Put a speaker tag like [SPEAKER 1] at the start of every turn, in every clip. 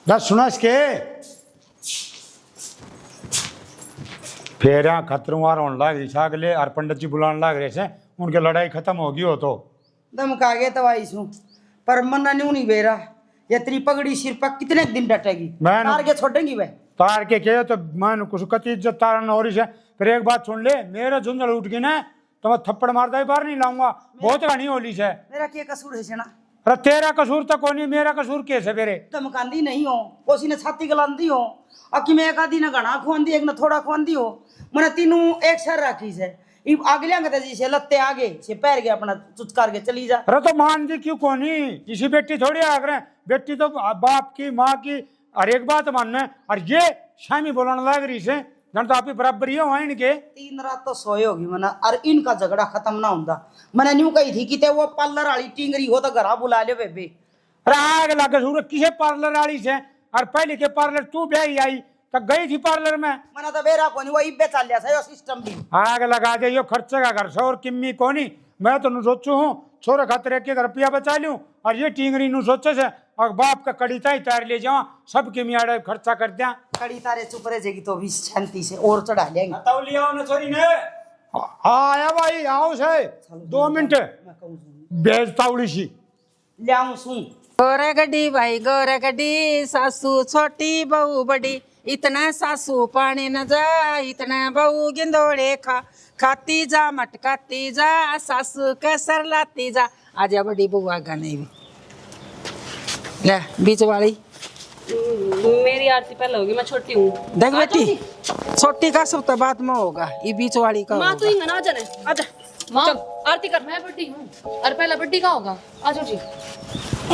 [SPEAKER 1] दस सुना इसके फिर यहाँ खतरवार होने लग रही अगले और पंडित जी बुलाने लग रहे थे उनकी लड़ाई खत्म होगी हो तो
[SPEAKER 2] धमका गए तवाई सू पर मन्ना नहीं बेरा ये तेरी पगड़ी सिर पर कितने दिन डटेगी
[SPEAKER 1] मैं
[SPEAKER 2] मार के छोड़ेंगी वह
[SPEAKER 1] तार के कहे तो मैं कुछ कति इज्जत तारा न हो रही है। फिर एक बात सुन ले मेरा झुंझल उठ गई ना तो मैं थप्पड़ मारता ही बाहर नहीं लाऊंगा बहुत घनी होली है।
[SPEAKER 2] मेरा क्या कसूर है सेना
[SPEAKER 1] अरे तेरा कसूर तो कोनी मेरा कसूर कैसे मेरे
[SPEAKER 2] धमकांदी नहीं हो कोसी ने छाती गलांदी हो और कि मैं एक आधी ने घना खुआंदी एक ने थोड़ा खुआंदी हो मैंने तीनों एक सर रखी से आगे लेंगे जी से लत्ते आगे से पैर के अपना चुचकार के चली जा।
[SPEAKER 1] अरे तो मान दी क्यों कोनी इसी बेटी थोड़ी आग रहे बेटी तो बाप की माँ की हर एक बात मानना है। और ये शामी बोलने लग रही से जन तो आप बराबर ही हो इनके
[SPEAKER 2] 3 रात तो सोए होगी मना और इनका झगड़ा खत्म ना होता मैंने न्यू कही थी कि ते वो पार्लर वाली टिंगरी हो तो घर बुला ले बेबे।
[SPEAKER 1] अरे आग लगे सूरत किसे पार्लर वाली से और पहले के पार्लर तू ब्याही आई तो गई थी पार्लर में
[SPEAKER 2] मना तो बेरा कोनी वो इब्बे चल लिया यो सिस्टम भी
[SPEAKER 1] आग लगा दे यो खर्चे का घर से और किम्मी कोनी मैं तो सोचू हूँ छोरे खातर एक रुपया बचा लूं और ये टिंगरी नु सोचे से और बाप का कड़ी ताई तार ले जाओ सब की मियाड़े खर्चा कर दिया
[SPEAKER 2] कड़ी तारे चुप रह जाएगी तो भी शांति से और चढ़ा लेंगे
[SPEAKER 1] बताओ लिया ना छोरी ने आया भाई आओ से 2 मिनट बेच तावड़ी सी
[SPEAKER 2] लियाऊं सुन
[SPEAKER 3] गोरे गड्डी भाई गोरे गड्डी सासू छोटी बहू बड़ी इतना सासू पानी न जा इतना बहू गिंदोड़े खाती जा मटकाती जा सासू कैसर लाती जा आजा बड़ी बहू आगा नहीं भी ले बीच वाली
[SPEAKER 4] मेरी आरती पहले होगी मैं छोटी हूँ
[SPEAKER 3] देख बेटी छोटी का सब तो बाद में होगा ये बीच वाली का
[SPEAKER 4] माँ तू
[SPEAKER 3] होगा।
[SPEAKER 4] ही ना जाने आजा माँ आरती कर मैं बड्डी हूँ और पहला बड्डी का होगा आजो जी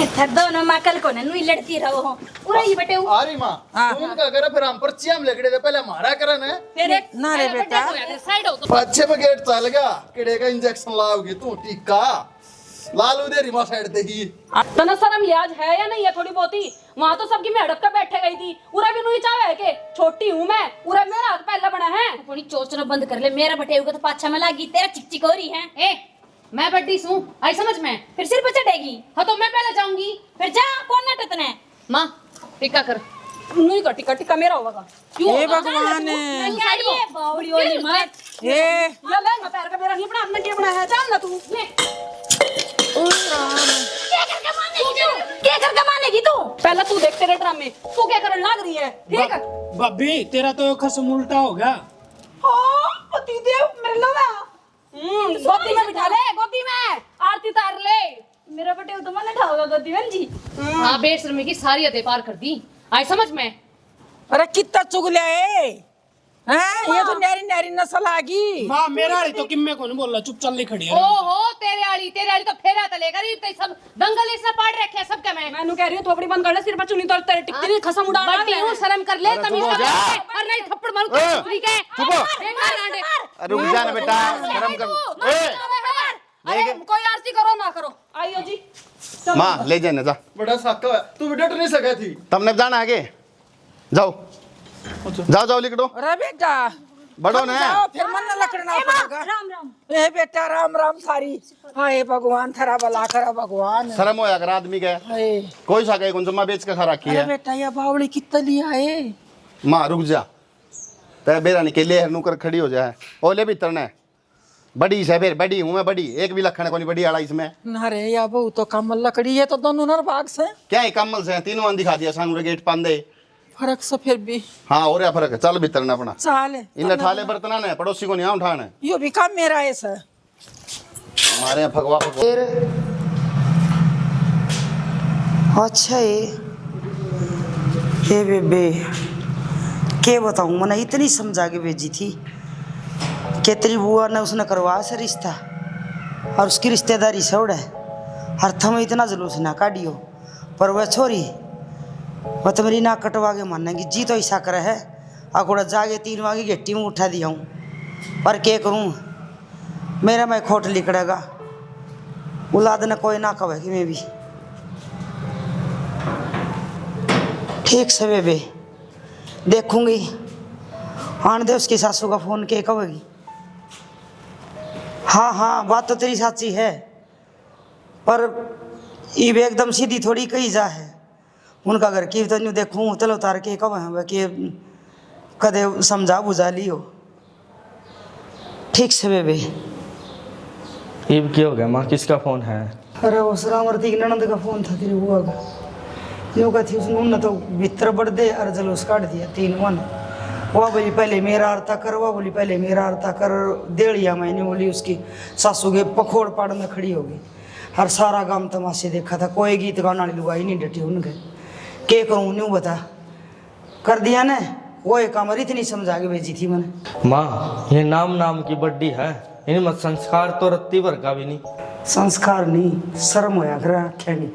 [SPEAKER 5] इधर दोनों माँ कल को नुई लड़ती रहो हो पूरा ही बटे
[SPEAKER 6] आ रही माँ तुम इनका करा फिर हम पर्ची हम लकड़े थे पहले हमारा करन है
[SPEAKER 4] फिर एक
[SPEAKER 3] ना रे बेटा
[SPEAKER 4] साइड हो तो
[SPEAKER 6] अच्छे में गेट चल गया किड़े का इंजेक्शन लाओगी तू टीका लालू दे रिमा साइड ते ही
[SPEAKER 4] तना शर्म लिहाज है या नहीं है थोड़ी बहुत ही वहाँ तो सबकी मैं हड़प कर बैठे गई थी पूरा भी नहीं चाहे है के छोटी हूँ मैं पूरा मेरा हाथ पहला बना है
[SPEAKER 5] थोड़ी चोचना बंद कर ले मेरा बटे हुआ तो पाछा में लागी तेरा चिकचिक हो रही है
[SPEAKER 4] ए मैं बड्डी हूँ आई समझ में
[SPEAKER 5] फिर सिर पे चढ़ेगी
[SPEAKER 4] हाँ तो मैं पहले जाऊंगी
[SPEAKER 5] फिर जा कौन नाटक है
[SPEAKER 4] माँ टिक्का कर नहीं कर टिक्का टिक्का मेरा होगा क्यों
[SPEAKER 3] हे भगवान
[SPEAKER 4] साइड को
[SPEAKER 5] बावड़ी वाली मत
[SPEAKER 3] ये
[SPEAKER 4] या ले मैं पैर का मेरा नहीं बना अपना क्या बना है चल ना तू ले
[SPEAKER 5] क्या कर कमानेगी तू
[SPEAKER 4] पहले तू देख तेरे ड्रामे तू क्या करने लग रही है ठीक है
[SPEAKER 7] भाभी तेरा तो खसम उल्टा हो गया।
[SPEAKER 4] हाँ पति देव मेरे लगा गोदी में बिठा ले गोदी में आरती तार ले
[SPEAKER 5] मेरा बटे तो मन उठाओगा गोदी में जी
[SPEAKER 4] हाँ बेशर्मी की सारी हदें पार कर दी आई समझ में
[SPEAKER 3] अरे कितना चुगलिया है हैं ये तो न्यारी न्यारी नस्ल आ गई
[SPEAKER 7] माँ मेरा वाली तो किम्मे को नहीं बोल रहा चुप चल ले खड़ी है।
[SPEAKER 4] ओहो तेरे आली तो फेरा तलेगा री ते सब दंगल इसने पाड़ रखे हैं सबके मैं कह रही हूं थोपड़ी बंद कर ले सिर पर चुनी तो तेरे टिकती नहीं खसम उड़ा बड़ी हूं शर्म कर ले तमीज से और नहीं थप्पड़ मारू दूसरी के चुप
[SPEAKER 6] अरे रुक जा ना बेटा शर्म कर
[SPEAKER 4] अरे कोई आरती करो ना करो आइयो जी
[SPEAKER 6] माँ ले जाने जा बड़ा साका तू भी डट नहीं सका थी तुमने जाना आगे जाओ जाओ जाओ लिख दो
[SPEAKER 3] अरे बेटा
[SPEAKER 6] बढ़ो ना
[SPEAKER 3] जाओ फिर मन न लकड़ना पड़ेगा
[SPEAKER 5] राम राम
[SPEAKER 3] ए बेटा राम राम सारी हाय भगवान थरा भला करा भगवान
[SPEAKER 6] शर्म हो अगर आदमी का
[SPEAKER 3] हाय
[SPEAKER 6] कोई सा कहीं जमा बेच के खा रखी
[SPEAKER 3] अरे
[SPEAKER 6] है
[SPEAKER 3] बेटा ये बावड़ी कितना लिया है
[SPEAKER 6] माँ रुक जा तेरा बेरा निकले हर नुकर खड़ी हो जाए ओले भी तरना बड़ी से फिर बड़ी हूँ मैं बड़ी एक भी लखन को नहीं बड़ी आड़ा इसमें
[SPEAKER 3] अरे या बहु तो कमल लकड़ी है तो दोनों नर भाग से
[SPEAKER 6] क्या है कमल से तीनों अन दिखा दिया सांग गेट पांदे
[SPEAKER 3] फर्क से फिर भी
[SPEAKER 6] हाँ और क्या फर्क है चल भी तरना अपना
[SPEAKER 3] चाल
[SPEAKER 6] इन ठाले बर्तना ने पड़ोसी को नहीं यहाँ उठाना
[SPEAKER 3] यो भी काम मेरा है सर
[SPEAKER 6] हमारे यहाँ भगवा
[SPEAKER 2] अच्छा ये बेबे के बताऊं मैंने इतनी समझा के भेजी थी कि तेरी बुआ ने उसने करवाया से रिश्ता और उसकी रिश्तेदारी से उड़ा हर थम इतना जुलूस ना काटियो पर वह छोरी वह तो मेरी नाक कटवा के मानेगी जी तो ऐसा करे है आकुड़ा जाके 3 वागी गेट्टी में उठा दिया हूँ पर क्या करूँ मेरा मैं खोट लिकड़ेगा औलाद ने कोई ना कहेगी मैं भी ठीक से बेबे देखूंगी आन दे उसकी सासू का फोन के कहेगी हाँ हाँ बात तो तेरी साची है पर ये भी एकदम सीधी थोड़ी कही जा है उनका घर की तो न्यू देखूँ चलो उतार के कब है कि कदे समझा बुझा लियो ठीक से बेबे।
[SPEAKER 8] ईब क्या हो गया माँ, किसका फोन है?
[SPEAKER 2] अरे वो सरामर्ती की ननद का फोन था तेरी बुआ का। यूँ का थी उसने तो भीतर बढ़ दे और जलूस काट दिया 3 मन। वह बोली पहले मेरा आरता कर, वह बोली पहले मेरा आरता कर। 1.5 महीने बोली उसकी सासू के पखोड़ पाड़ में खड़ी हो गई। हर सारा गांव तमाशे देखा था, कोई गीत गाने वाली लुगाई नहीं डटी उनके। के करूँ न्यू बता कर दिया ना वो एक कमर इतनी समझा के भेजी थी मैंने।
[SPEAKER 8] माँ ये नाम की बड्डी है, इनमें संस्कार तो रत्ती भर का भी नहीं।
[SPEAKER 2] संस्कार नहीं शर्म होया कर आख्या नहीं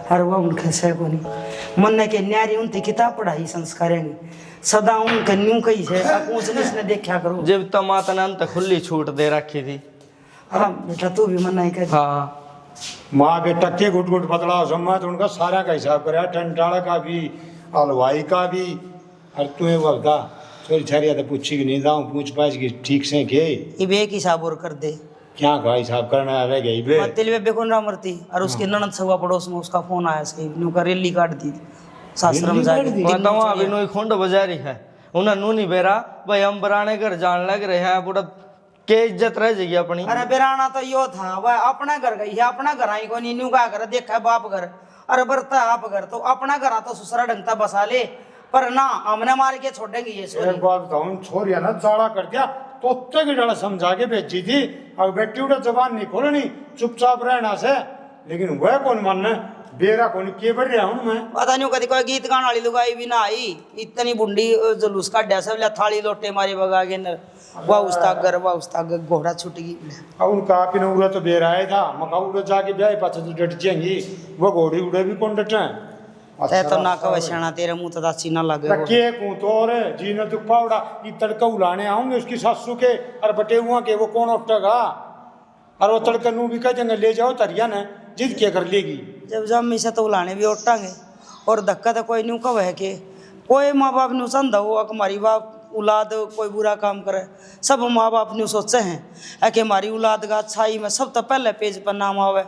[SPEAKER 2] हर वह उनके सह को नहीं मन के न्यारी उनती किताब पढ़ाई संस्कार नहीं सदा उनके न्यू कही से ऊंच नीच ने देखा करो।
[SPEAKER 8] जब तो माता ने अंत खुली छूट दे रखी थी।
[SPEAKER 2] हाँ बेटा तू भी मन नहीं कह।
[SPEAKER 8] हाँ
[SPEAKER 1] माँ बेटा के घुट घुट बतलाओ सम्मा तो उनका सारा का हिसाब करे, टंटाड़ा का भी हलवाई का भी। और तू ये बता थोड़ी छारिया तो पूछी कि नहीं दाऊँ पूछ पाछ की ठीक से के
[SPEAKER 2] इबे एक हिसाब और कर दे
[SPEAKER 1] क्या का हिसाब करना रह गई बे।
[SPEAKER 2] तिल में बेकोन रामरती और उसके ननद सवा पड़ोस में उसका फोन आया सही न्यू का रैली काट दी सासरम जाके।
[SPEAKER 8] बताओ अभी नोई खोंड बजा रही है उन्हें नू नहीं बेरा भाई हम बराने घर जान लग रहे हैं बुढ़ा के इज्जत रह जाएगी अपनी।
[SPEAKER 2] अरे बेराना तो यो था वह अपना घर गई है अपना घर आई को नहीं न्यू का घर देखा बाप घर अरे बरता आप घर तो अपना घर तो ससुरा ढंगता बसा ले पर ना हमने मार के छोड़ेंगे ये
[SPEAKER 1] एक बात बताऊं छोरिया ना चाड़ा कर दिया तो उत्ते की डर समझा के भेजी थी और बेटी उड़ा जबान नहीं खोलनी चुपचाप रहना से। लेकिन वह कौन मानने बेरा कौन के बढ़ रहा हूं मैं
[SPEAKER 2] पता नहीं कदी कोई गीत गाने वाली लुगाई भी ना आई इतनी बुंडी जुलूस काटा सब थाली लोटे मारे बगा के वाह उस्ताद घोड़ा छूट गई।
[SPEAKER 1] अब उनका आप ही उड़ा तो बेरा आया था मका उड़ा जाके ब्याह पाछे तो डट जाएंगी वो घोड़ी उड़े भी कौन डटे।
[SPEAKER 2] तै तो ना कवे छाना तेरे मुंह तो दासी ना लगे
[SPEAKER 1] के कूं तो और जी ने तो पावड़ा ये तड़का उलाने आऊंगे उसकी सासू के और बटेहुआ के वो कौन उठेगा और वो तड़का नू भी कह देंगे ले जाओ तरिया ने जिद क्या कर लेगी।
[SPEAKER 2] जब जम्मी से तो उलाने भी उठांगे और धक्का तो कोई न्यू कव है के कोई माँ बाप न्यू संधा हो हमारी बाप औलाद कोई बुरा काम करे सब माँ बाप न्यू सोचते हैं कि हमारी औलाद का अच्छाई में सब तो पहले पेज पर नाम आवे।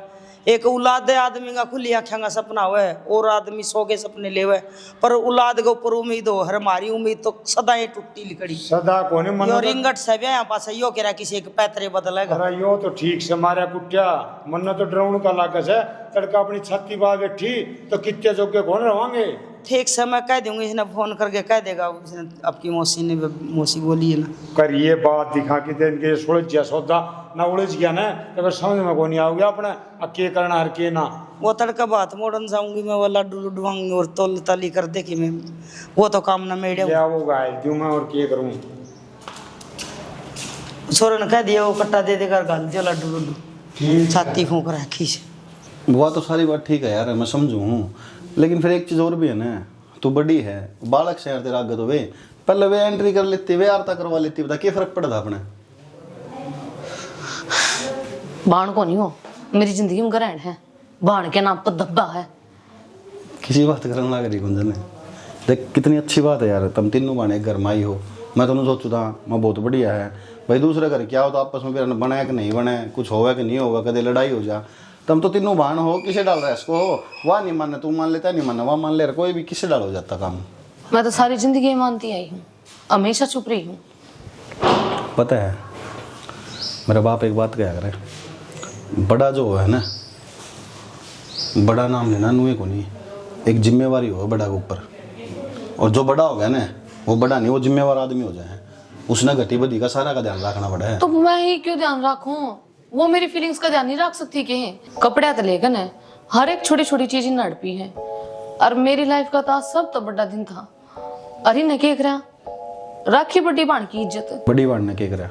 [SPEAKER 2] एक औलाद आदमी का खुली आँखें का सपना हुआ है और आदमी 100 के सपने ले हुए पर औलाद के ऊपर उम्मीद हो हर हमारी उम्मीद तो सदा ये टूटी लिकड़ी
[SPEAKER 1] सदा कोने मन
[SPEAKER 2] यो रिंगट से भी यहाँ पास यो कह रहा किसी के पैतरे बदलेगा।
[SPEAKER 1] अरे यो तो ठीक से मारा कुटिया मन तो डराउन का लागस है तड़का अपनी छत्ती बात बैठी तो कितने जोगे कौन रहोगे। ठीक
[SPEAKER 2] से मैं कह दूंगी इसने फोन करके कह देगा उसने आपकी मौसी बोली है ना
[SPEAKER 1] कर ये बात दिखा के दिन के सुलझ गया सौदा ना उलझ गया ना तो फिर समझ में को नहीं आओगे अपने के करना हर के ना
[SPEAKER 2] वो तड़का बात मोड़न जाऊंगी मैं वो लड्डू लुडवाऊंगी और तोल तली कर दे कि मैं वो तो काम ना मेरे
[SPEAKER 1] वो गाय दूं मैं और के करूँ
[SPEAKER 2] सोरे ने कह दिया वो कट्टा दे देकर गाल दिया लड्डू लुड्डू छाती फूंक रखी से।
[SPEAKER 6] वो तो सारी बात ठीक है यार मैं समझू हूँ लेकिन फिर एक चीज़ और भी है ना तू बड़ी है बालक शहर तेरा आगे तो वे पहले वे एंट्री कर लेती वे आरता करवा लेती बता क्या फर्क पड़ता अपने
[SPEAKER 4] बाण को नहीं हो मेरी जिंदगी में ग्रहण है बाण के नाम पर धब्बा है।
[SPEAKER 6] किसी बात करने लग रही गुंजन ने देख कितनी अच्छी बात है यार तुम तीनों बाने घर में आई हो मैं तुम सोचू था मैं बहुत बढ़िया है भाई दूसरे घर क्या हो तो आपस में फिर बने कि नहीं बने कुछ होगा कि नहीं होगा कदे लड़ाई हो जा तुम तो तीनों बहन हो किसे डाल रहा है इसको हो वह नहीं मानना तू मान लेता नहीं मानना वह मान ले कोई भी किसे डाल हो जाता काम।
[SPEAKER 4] मैं तो सारी जिंदगी मानती आई हूँ हमेशा चुप रही हूँ।
[SPEAKER 6] पता है मेरा बाप एक बात कहा करे बड़ा जो है ना बड़ा नाम लेना नुए को नहीं एक जिम्मेवारी हो बड़ा के ऊपर और जो बड़ा हो गया ना वो बड़ा नहीं वो जिम्मेवार आदमी हो जाए उसने घटी बदी का सारा का ध्यान रखना पड़ा है।
[SPEAKER 4] तो मैं ही क्यों ध्यान रखूं वो मेरी फीलिंग्स का ध्यान नहीं रख सकती के कपड़े तो लेगन है हर एक छोटी छोटी चीज नड़पी है और मेरी लाइफ का था सब तो बड़ा दिन था अरे न के रहा राखी बड़ी बाण की इज्जत
[SPEAKER 6] बड़ी बाण ने के करा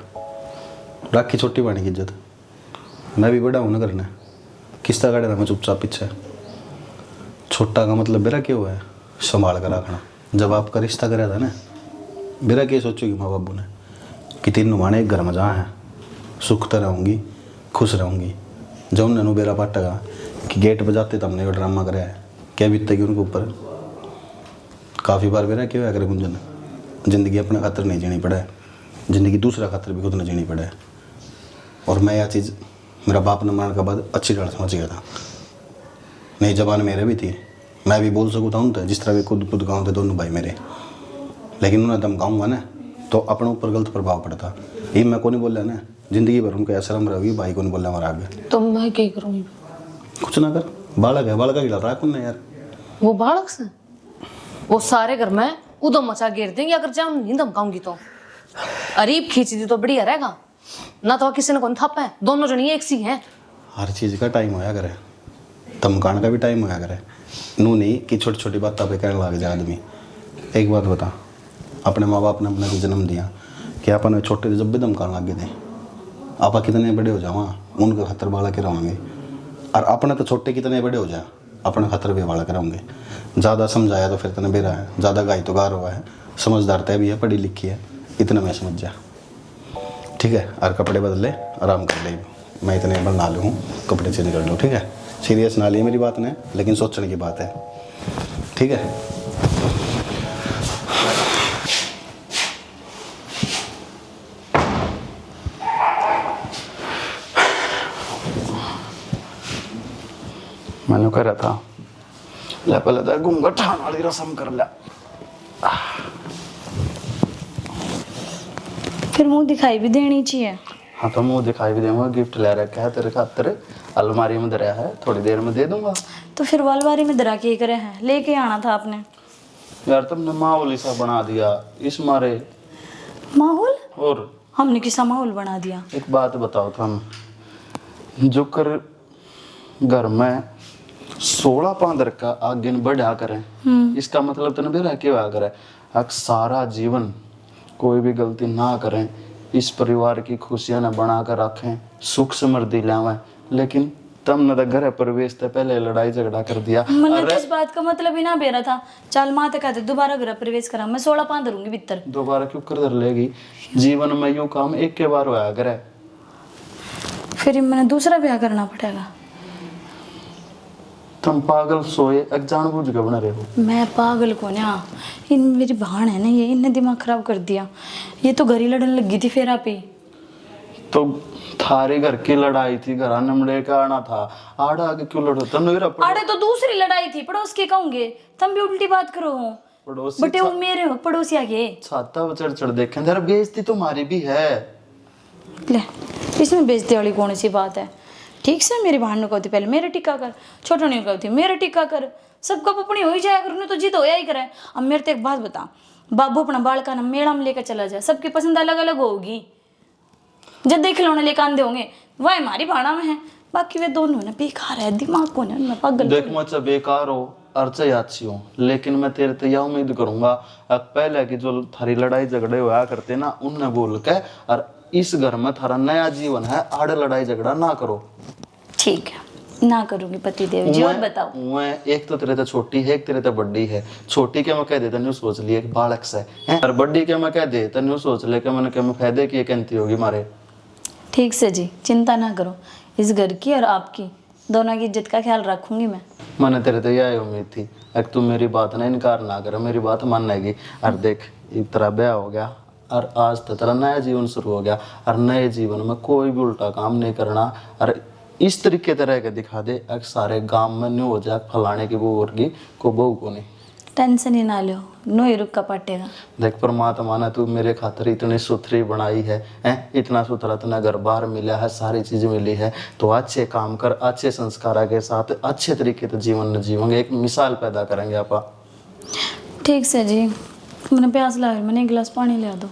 [SPEAKER 6] राखी छोटी बाण की इज्जत मैं भी बड़ा हूं ना करना किस्ता काटे ना मैं चुपचाप पीछे छोटा का मतलब मेरा क्यों है संभाल कर रखना जब आपका रिश्ता कराया था ना मेरा क्या सोचोगी माँ बाबू ने कि तीनों माने एक घर में जहाँ है सुख तो रहूँगी खुश रहूँगी जब उन्होंने बेरा पाटेगा कि गेट बजाते तब ने वो ड्रामा कराया है क्या बीतता कि उनके ऊपर काफ़ी बार बेरा क्यों है करे गुंजन ज़िंदगी अपने खातर नहीं जीनी पड़ा है ज़िंदगी दूसरा खातर भी खुद नहीं जीनी पड़ा है और मैं यह चीज़ मेरा बाप ने मारने के बाद अच्छी तरह समझ गया था नहीं जबान मेरे भी थी मैं भी बोल सकूँ था उनसे जिस तरह भी खुद खुद गाँव थे दोनों भाई मेरे, लेकिन उन्हें धमकाऊंगा ना तो अपने ऊपर गलत प्रभाव पड़ता। ये मैं को नहीं बोल रहा ना, जिंदगी भर उनको ऐसा रम रही भाई को नहीं बोल रहा हमारा आगे।
[SPEAKER 4] तो मैं क्या करूँगी?
[SPEAKER 6] कुछ ना कर, बालक है, बालक हिला रहा है कौन यार।
[SPEAKER 4] वो बालक से वो सारे घर में उदम मचा घेर देंगे अगर चाहे नहीं धमकाऊंगी तो। अरीब खींच दी तो बढ़िया रहेगा ना, तो किसी ने कौन थापा है, दोनों जनी एक सी हैं।
[SPEAKER 6] हर चीज़ का टाइम होया करे, धमकाने का भी टाइम होया करे, नू नहीं कि छोटी छोटी बातों पे कहने लग जाए आदमी। एक बात बता, अपने माँ बाप ने अपने को जन्म दिया कि अपन छोटे जब भी धमकाने लग गए थे, आप कितने बड़े हो जाओ उनके खतर बाला के रहेंगे, और अपने तो छोटे कितने बड़े हो जाए अपने खतर भी बाला के रहेंगे। ज़्यादा समझाया तो फिर तने बेरा है, ज़्यादा गाय तो गार हुआ है, समझदार तय भी है, पढ़ी लिखी है, इतना मैं समझ जा। ठीक है, और कपड़े बदल ले, आराम कर ले, मैं इतने बना लूँ, कपड़े चेंज कर लूँ। ठीक है, सीरियस ना लिए मेरी बात ने, लेकिन सोचने की बात है। ठीक है, मैंने कह रहा था ले पहले तो घूंघट ठाण वाली रस्म कर लिया,
[SPEAKER 5] फिर मुंह दिखाई भी देनी चाहिए।
[SPEAKER 6] हाँ तो मुंह दिखाई भी देंगे, गिफ्ट ले रखा है तेरे खातिर, अलमारी में धरा है, थोड़ी देर में दे दूंगा।
[SPEAKER 5] तो फिर वालवारी में दरा के करे हैं, लेके आना था आपने।
[SPEAKER 6] यार तुमने माहौल सा बना दिया इस मारे।
[SPEAKER 5] माहौल?
[SPEAKER 6] और
[SPEAKER 5] हमने किसा माहौल बना दिया?
[SPEAKER 6] एक बात बताओ तुम, जो कर घर में 16 पांदर का आगे बढ़ा करें, इसका मतलब तो नहीं रह के हुआ करे अब सारा जीवन कोई भी गलती ना करें, इस परिवार की खुशियां न बना कर रखें, सुख समृद्धि लावें, लेकिन तब न तो घर प्रवेश से पहले लड़ाई झगड़ा कर दिया।
[SPEAKER 5] मतलब इस बात का मतलब ही ना बेरा था, चल माते कहते दोबारा घर प्रवेश करा, मैं 16 पांद रहूंगी भीतर।
[SPEAKER 6] दोबारा क्यों कर लेगी, जीवन में यूं काम एक के बार होया करे।
[SPEAKER 5] फिर मैंने दूसरा ब्याह करना पड़ेगा।
[SPEAKER 6] तुम पागल सोए एक जानबूझ के बना रहे हो।
[SPEAKER 5] मैं पागल को ना, इन मेरी बहन है ना, ये इनने दिमाग खराब कर दिया, ये तो घर ही लड़ने लगी थी फेरा पे।
[SPEAKER 6] तो थारे घर की लड़ाई थी, घर नमड़े का आना था, आड़ा आगे क्यों लड़ो तुम?
[SPEAKER 5] आड़े तो दूसरी लड़ाई थी, पड़ोस के कहूंगे, तुम भी उल्टी बात करो हो।
[SPEAKER 6] पड़ोसी
[SPEAKER 5] बटे वो मेरे हो पड़ोसी आगे
[SPEAKER 6] छाता चढ़ चढ़ देखें, जरा बेइज्जती तुम्हारी भी है।
[SPEAKER 5] ले, इसमें बेइज्जती वाली कौन सी बात है? ठीक से मेरी बहन ने कहती पहले मेरे टिक्का कर, छोटो ने कहती मेरे टिक्का कर, सबका अपनी हो ही जाया कर, उन्हें तो जिद होया ही करे। अब मेरे तो एक बात बता, बाबू अपना बाल का ना मेड़ा में लेकर चला जाए, सबकी पसंद अलग अलग होगी, जब देख खिलौने लेकर आंदे होंगे वह हमारी भाड़ा में है, बाकी वे दोनों ना बेकार है, दिमाग को ना मैं पागल।
[SPEAKER 6] देख मुझसे बेकार हो अर्चे अच्छी हो, लेकिन मैं तेरे से यह उम्मीद करूंगा अब पहले की जो थारी लड़ाई झगड़े हुआ करते ना उनने बोल के, और इस घर में थारा नया जीवन है, आड़े लड़ाई झगड़ा ना करो।
[SPEAKER 5] ठीक है, ना करूंगी पति देव जी। और बताओ?
[SPEAKER 6] मैं एक तो तेरे तो छोटी है, एक तेरे तो बड़ी है। छोटी के मैं कह देता न्यू सोच लिए बालक से है, और बड़ी के मैं कह देता न्यू सोच ले के मैंने क्या फायदे की कहती होगी मारे।
[SPEAKER 5] ठीक से जी, चिंता ना करो, इस घर की और आपकी दोनों की इज्जत का ख्याल रखूंगी मैं।
[SPEAKER 6] मैंने तेरे तो यही उम्मीद थी, एक तू मेरी बात ना इनकार ना करे, मेरी बात मानेगी। और देख तेरा ब्याह हो गया और आज तो तेरा नया जीवन शुरू हो गया, और नए जीवन में कोई भी उल्टा काम नहीं करना, और इस तरीके तरह के दिखा दे एक सारे गांव में न्यू हो जाए फलाने की बहू वर्गी को बहू को नहीं।
[SPEAKER 5] टेंशन ही ना लो, नो ही रुक का पटेगा।
[SPEAKER 6] देख परमात्मा ने तू मेरे खातिर इतनी सुथरी बनाई है, इतना सुथरा तुना घर बार मिला है, सारी चीज मिली है, तो अच्छे काम कर, अच्छे संस्कारों के साथ अच्छे तरीके से जीवन जीवेंगे, एक मिसाल पैदा करेंगे आपा।
[SPEAKER 5] ठीक से जी, मैंने प्यास लगा, मैंने एक गिलास पानी ले दो।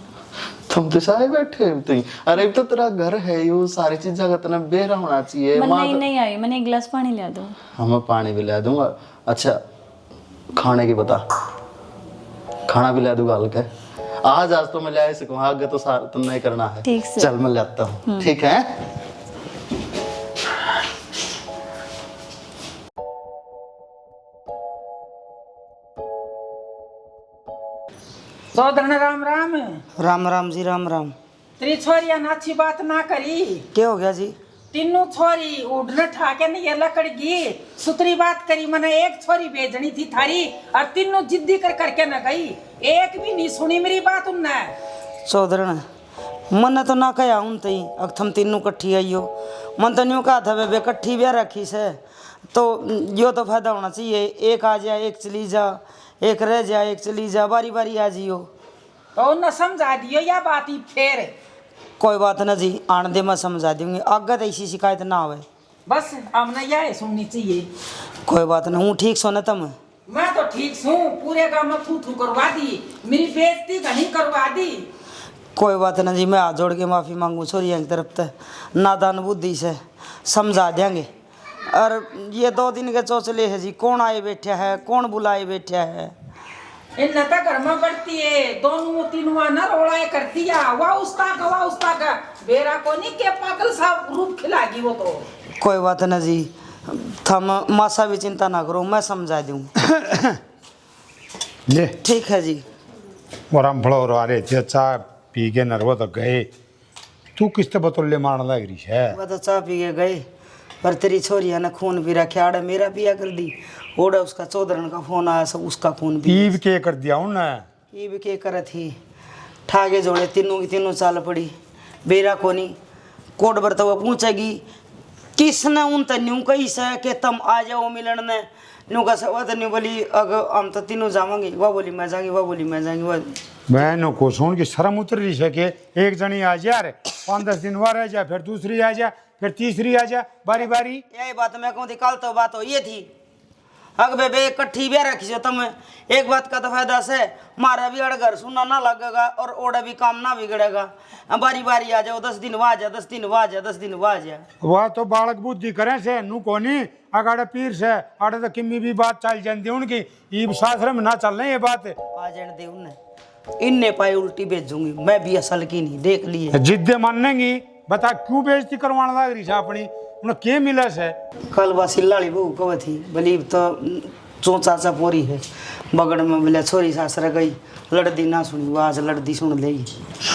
[SPEAKER 6] तुम तो सारे बैठे हो, अरे तो तेरा घर है, यू सारी चीजें का तना बेरा होना चाहिए।
[SPEAKER 5] नहीं आई, मैंने एक गिलास पानी ले दो।
[SPEAKER 6] हाँ मैं पानी भी ले दूंगा। अच्छा खाने की बता, खाना भी ले दूंगा हल्के। आज तो मैं ले सकूँ, आगे तो सारा तुम नहीं करना है।
[SPEAKER 5] ठीक से।
[SPEAKER 6] चल मैं ले आता हूँ, ठीक है।
[SPEAKER 3] सौधरण राम राम।
[SPEAKER 2] राम राम जी, राम राम।
[SPEAKER 3] तेरी छोरिया ना अच्छी बात ना करी।
[SPEAKER 2] क्या हो गया जी?
[SPEAKER 3] तीनों छोरी उड़ने ठाके नहीं ये लकड़ गई, सुतरी बात करी, मैंने एक छोरी भेजनी थी थारी, और तीनों जिद्दी कर करके न गई, एक भी नहीं सुनी मेरी बात उनने।
[SPEAKER 2] चौधरण मन तो ना कया उन तई, अब थम तीनों कट्ठी आई हो, मन तो न्यू कहा था वे कट्ठी ब्याह रखी से, तो यो तो फायदा होना चाहिए, एक आ जाए एक चली जा, एक रह जाए एक चली जा, बारी बारी आ जियो।
[SPEAKER 3] तो न समझा दियो या बात ही फेर है।
[SPEAKER 2] कोई बात ना जी, आने दे मैं समझा दूंगी, आगे तो ऐसी शिकायत ना आवे।
[SPEAKER 3] बस हमने यह सुननी चाहिए।
[SPEAKER 2] कोई बात नहीं, हूँ ठीक सोना तुम?
[SPEAKER 3] मैं तो ठीक हूँ, पूरे गांव में थू थू करवा दी, मेरी बेइज्जती कहीं करवा दी।
[SPEAKER 2] कोई बात ना जी, मैं हाथ जोड़ के माफ़ी मांगू छोरिया की तरफ से, नादान बुद्धि से समझा देंगे। और ये 2 दिन के चौचले है जी, कौन आए बैठा है, कौन बुलाए बैठा है।
[SPEAKER 3] इन नता घर में बढ़ती है, दोनों तीनों ना रोड़ा कर दिया, वाह उस्ता का बेरा को नहीं के पागल सा रूप खिलागी वो तो।
[SPEAKER 2] कोई बात ना जी, थम मासा भी चिंता ना करो, मैं समझा दूँ।
[SPEAKER 1] ले
[SPEAKER 2] ठीक है जी।
[SPEAKER 1] और हम भड़ो आ रहे थे, चाय पी के नरवा तो गए, तू किसते बतौले मारने लग रही है?
[SPEAKER 2] वह तो चाय पी के गए, पर तेरी छोरिया ने खून भी रखा, आड़े मेरा पिया कर दी, ओड़ा उसका चौधरन का फोन आया, सब उसका खून भी।
[SPEAKER 1] ईब के कर दिया उन
[SPEAKER 2] ये भी के करे थी, ठागे जोड़े तीनों की तीनों चाल पड़ी, बेरा कोनी कोट बरता हुआ पूछेगी किसने उन तन्यू कही से कि तुम आ जाओ मिलन ने, न्यू का सवा तन्यू बोली अगर हम तो तीनों जावांगे, वह बोली मैं जाऊंगी, वह बोली मैं जाऊंगी। वह
[SPEAKER 1] बहनों को सुन की शर्म उतर रही है कि एक जनी आ जा रे 5-10 दिन वह रह जा, फिर दूसरी आ जा, फिर तीसरी आ जा, बारी बारी।
[SPEAKER 2] यही बात मैं कहूँ थी, कल तो बात हो ये थी, अग बेबे इकट्ठी ब्याह रखी जो तुम, एक बात का तो फायदा से मारा भी अड़ घर सुना ना लगेगा और ओड़ा भी काम ना बिगड़ेगा। बारी बारी आ जाओ, 10 दिन वहाँ जा, 10 दिन वहाँ जा, 10 दिन वहाँ जा।
[SPEAKER 1] वह तो बालक बुद्धि करे से नू कोनी अगाड़े पीर से आड़े तो किमी भी बात चल जाती उनकी, ईब शास्त्र में ना चल रही ये बात।
[SPEAKER 2] आ जाने दे उन्हें, इनने पाई उल्टी भेजूंगी, मैं भी असल की नहीं देख ली है।
[SPEAKER 1] जिद्दे मानेंगी, बता क्यों बेइज्जती करवाने लग रही है अपनी, उन्हें के मिला से?
[SPEAKER 2] कल बासी लाड़ी बहू कब थी, बलीब तो चोचा चा पोरी है, बगड़ में बोले छोरी सासरा गई, लड़दी ना सुनी, वो आज लड़दी सुन लेगी।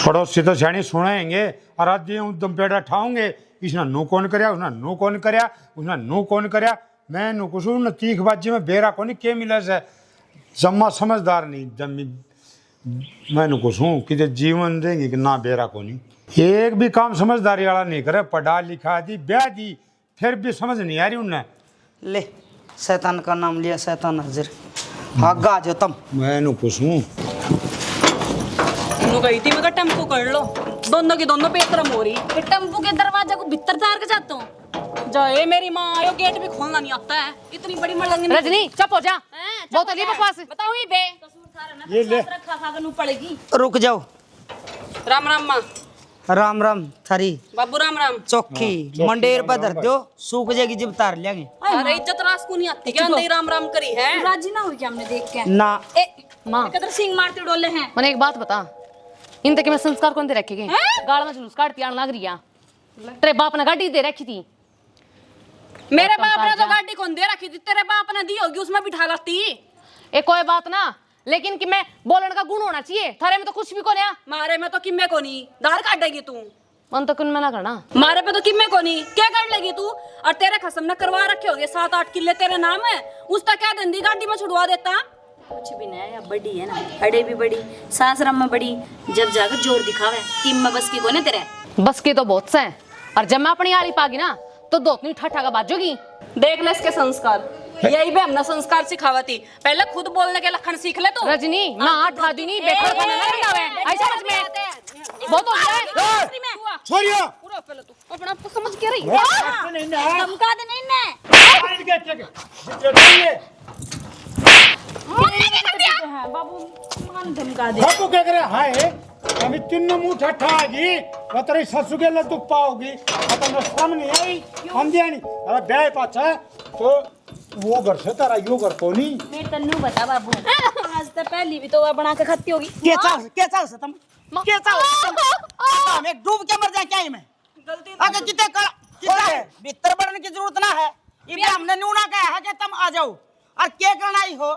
[SPEAKER 1] पड़ोसी तो सियाणी सुनेंगे और आज दम पेड़ा ठाऊंगे, इसने नू कौन करया, उसने नू कौन करया, उसने नू कौन करया। मैं नू कुछ न तीख बाजी में बेरा कोनी के मिला से, जम्मा समझदार नहीं जमी। मैं नू कुछ हूँ कि जीवन देंगे कि ना बेरा कोनी, एक भी काम समझदारी वाला नहीं करे, पढ़ा लिखा दी ब्याह दी, फिर भी समझ नहीं आ रही उन्हें।
[SPEAKER 2] ले शैतान का नाम लिया, शैतान हाजिर, भागा जो तुम।
[SPEAKER 1] मैं नू कुछ हूँ
[SPEAKER 4] गई थी, मैं टेम्पो कर लो, दोनों की दोनों बेशरम हो रही। टेम्पो के दरवाजे को भीतर तार के जाता हूँ, जाए मेरी माँ, यो गेट भी खोलना नहीं आता है, इतनी बड़ी मलंगी।
[SPEAKER 5] रजनी चुप हो जा, बहुत होगी बकवास।
[SPEAKER 4] बताओ ये बे
[SPEAKER 1] ये ले
[SPEAKER 4] रखा खा कर पड़ेगी।
[SPEAKER 2] रुक जाओ।
[SPEAKER 4] राम राम माँ।
[SPEAKER 2] राम राम थारी
[SPEAKER 4] बाबू राम राम।
[SPEAKER 2] चौकी मंडेर पर धर दो, सूख जाएगी जब तार लेंगे।
[SPEAKER 4] अरे इज्जत रास को नहीं आती क्या, नहीं राम राम करी है। राजी ना हुई क्या हमने देख के?
[SPEAKER 2] ना
[SPEAKER 4] ए माँ कदर सिंह मारते डोले हैं।
[SPEAKER 5] मैंने एक बात बता, इन तक मैं संस्कार कौन दे रखे गए? गाड़ में जुलूस काटती आने लग रही है, तेरे बाप ने गाड़ी दे रखी थी।
[SPEAKER 4] मेरे बाप ने तो गाड़ी कौन दे रखी थी, तेरे बाप ने दी होगी, उसमें बिठा लाती।
[SPEAKER 5] एक कोई बात ना, लेकिन कि मैं बोलने का गुण होना चाहिए, थारे में तो कुछ भी को नहीं।
[SPEAKER 4] मारे में तो किम्मे को नहीं, दार काटेगी तू।
[SPEAKER 5] मन तो कुन में ना करना,
[SPEAKER 4] मारे पे तो किम्मे को नहीं, क्या कर लेगी तू? और तेरे खसम ने करवा रखे होगे 7-8 किले तेरे नाम है, उसका क्या धंधी गाड़ी में छुड़वा देता।
[SPEAKER 9] कुछ भी नहीं है, बड़ी है ना, अड़े भी बड़ी, सासरम में बड़ी, जब जाकर जोर दिखावे, किम में बस की कोने तेरे।
[SPEAKER 5] बस की तो बहुत से हैं, और जब मैं अपनी आली पागी ना तो दोतनी ठट्ठा का बाजोगी।
[SPEAKER 4] देख ले इसके संस्कार, यही भी हमने संस्कार सिखावती, पहले खुद बोलने के लक्षण सीख ले तू।
[SPEAKER 5] रजनी ना आठ दी नहीं बेकार बना ना बनावे, ऐसा समझ में बहुत हो गया है।
[SPEAKER 1] छोड़िए
[SPEAKER 4] पूरा पहले तू अपना आप समझ के रही।
[SPEAKER 9] धमका दे नहीं मैं।
[SPEAKER 4] बाबू मान धमका दे।
[SPEAKER 1] बाबू क्या करे हाय अभी तीनों मुंह ठट्ठा आगी, वो तेरी ससु के लिए दुख पाओगी, अपना शर्म नहीं आई, हम दिया नहीं। अरे ब्याह पाछा तो वो घर से तारा यो घर को नहीं।
[SPEAKER 9] मैं तन्नू बता बाबू, आज तो पहली भी तो बना के खाती होगी।
[SPEAKER 2] क्या चाल से तुम, क्या चाल हम एक डूब के मर जाए क्या मैं?
[SPEAKER 4] गलती
[SPEAKER 2] अगर कितने भीतर बढ़ने की जरूरत ना है, ये हमने न्यूना कहा है कि तुम आ जाओ, और क्या करना ही हो,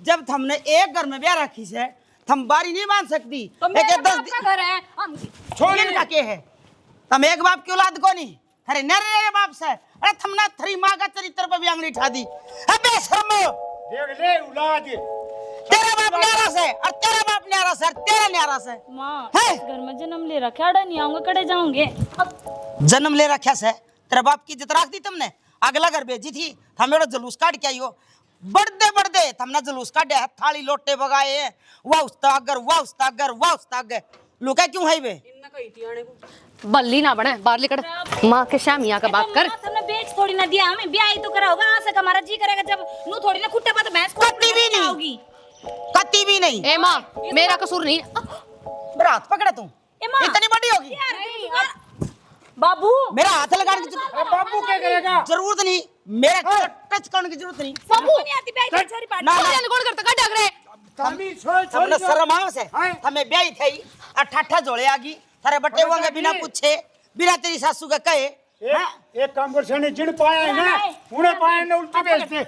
[SPEAKER 2] जब हमने एक घर में ब्याह रखी से हम बारी नहीं मान सकती।
[SPEAKER 4] तो मेरे बाप का घर है, हम
[SPEAKER 2] छोड़ का के है, तुम एक बाप की औलाद को नहीं, अरे नरे बाप से, अरे तुमने थरी माँ का चरित्र पर भी आंगली उठा दी। अबे शर्मो,
[SPEAKER 1] देख ले औलाद,
[SPEAKER 2] तेरा बाप न्यारा से और तेरा बाप न्यारा से और तेरा न्यारा से।
[SPEAKER 9] माँ
[SPEAKER 2] है?
[SPEAKER 9] घर में जन्म ले रखा, अड़ा नहीं आऊंगा, कड़े जाऊंगे।
[SPEAKER 2] जन्म ले रखा से तेरा बाप की इज्जत रख दी तुमने, अगला घर भेजी थी हम एड़ा जुलूस काट के आई हो बढ़ते बढ़ते हमने जुलूस काटे है थाली लोटे बगाए हैं वाह उस्तागर वाह उस्तागर वाह उस्तागर लुका क्यों है वे
[SPEAKER 4] बल्ली ना बने बाहर निकल माँ के शामिया का बात कर।
[SPEAKER 9] हमने बेच थोड़ी ना दिया, हमें ब्याह ही तो करा होगा। आज से हमारा जी करेगा जब नू थोड़ी ना खुट्टे पर भैंस को
[SPEAKER 2] कत्ती भी नहीं
[SPEAKER 9] होगी।
[SPEAKER 2] कत्ती भी नहीं।
[SPEAKER 4] ए माँ मेरा कसूर नहीं।
[SPEAKER 2] मेरा हाथ पकड़ा तू इतनी बड़ी होगी
[SPEAKER 9] बाबू
[SPEAKER 2] मेरा हाथ लगाने की
[SPEAKER 7] बाबू क्या करेगा?
[SPEAKER 2] जरूरत नहीं मेरा टच करने की जरूरत नहीं
[SPEAKER 9] बाबू नहीं आती ब्याह की छोरी पार्टी।
[SPEAKER 2] ना ना
[SPEAKER 4] कौन करता का डाग रे
[SPEAKER 7] तामी छोड़ छोड़
[SPEAKER 2] हमने शर्म आवे से हमें ब्याह थई अठाठा जोड़े आगी थारे बट्टे होंगे बिना पूछे बिना तेरी सासू के कहे
[SPEAKER 1] एक काम कर सनी जिन पाया है ना उन्हें पाया ने उल्टी भेज दे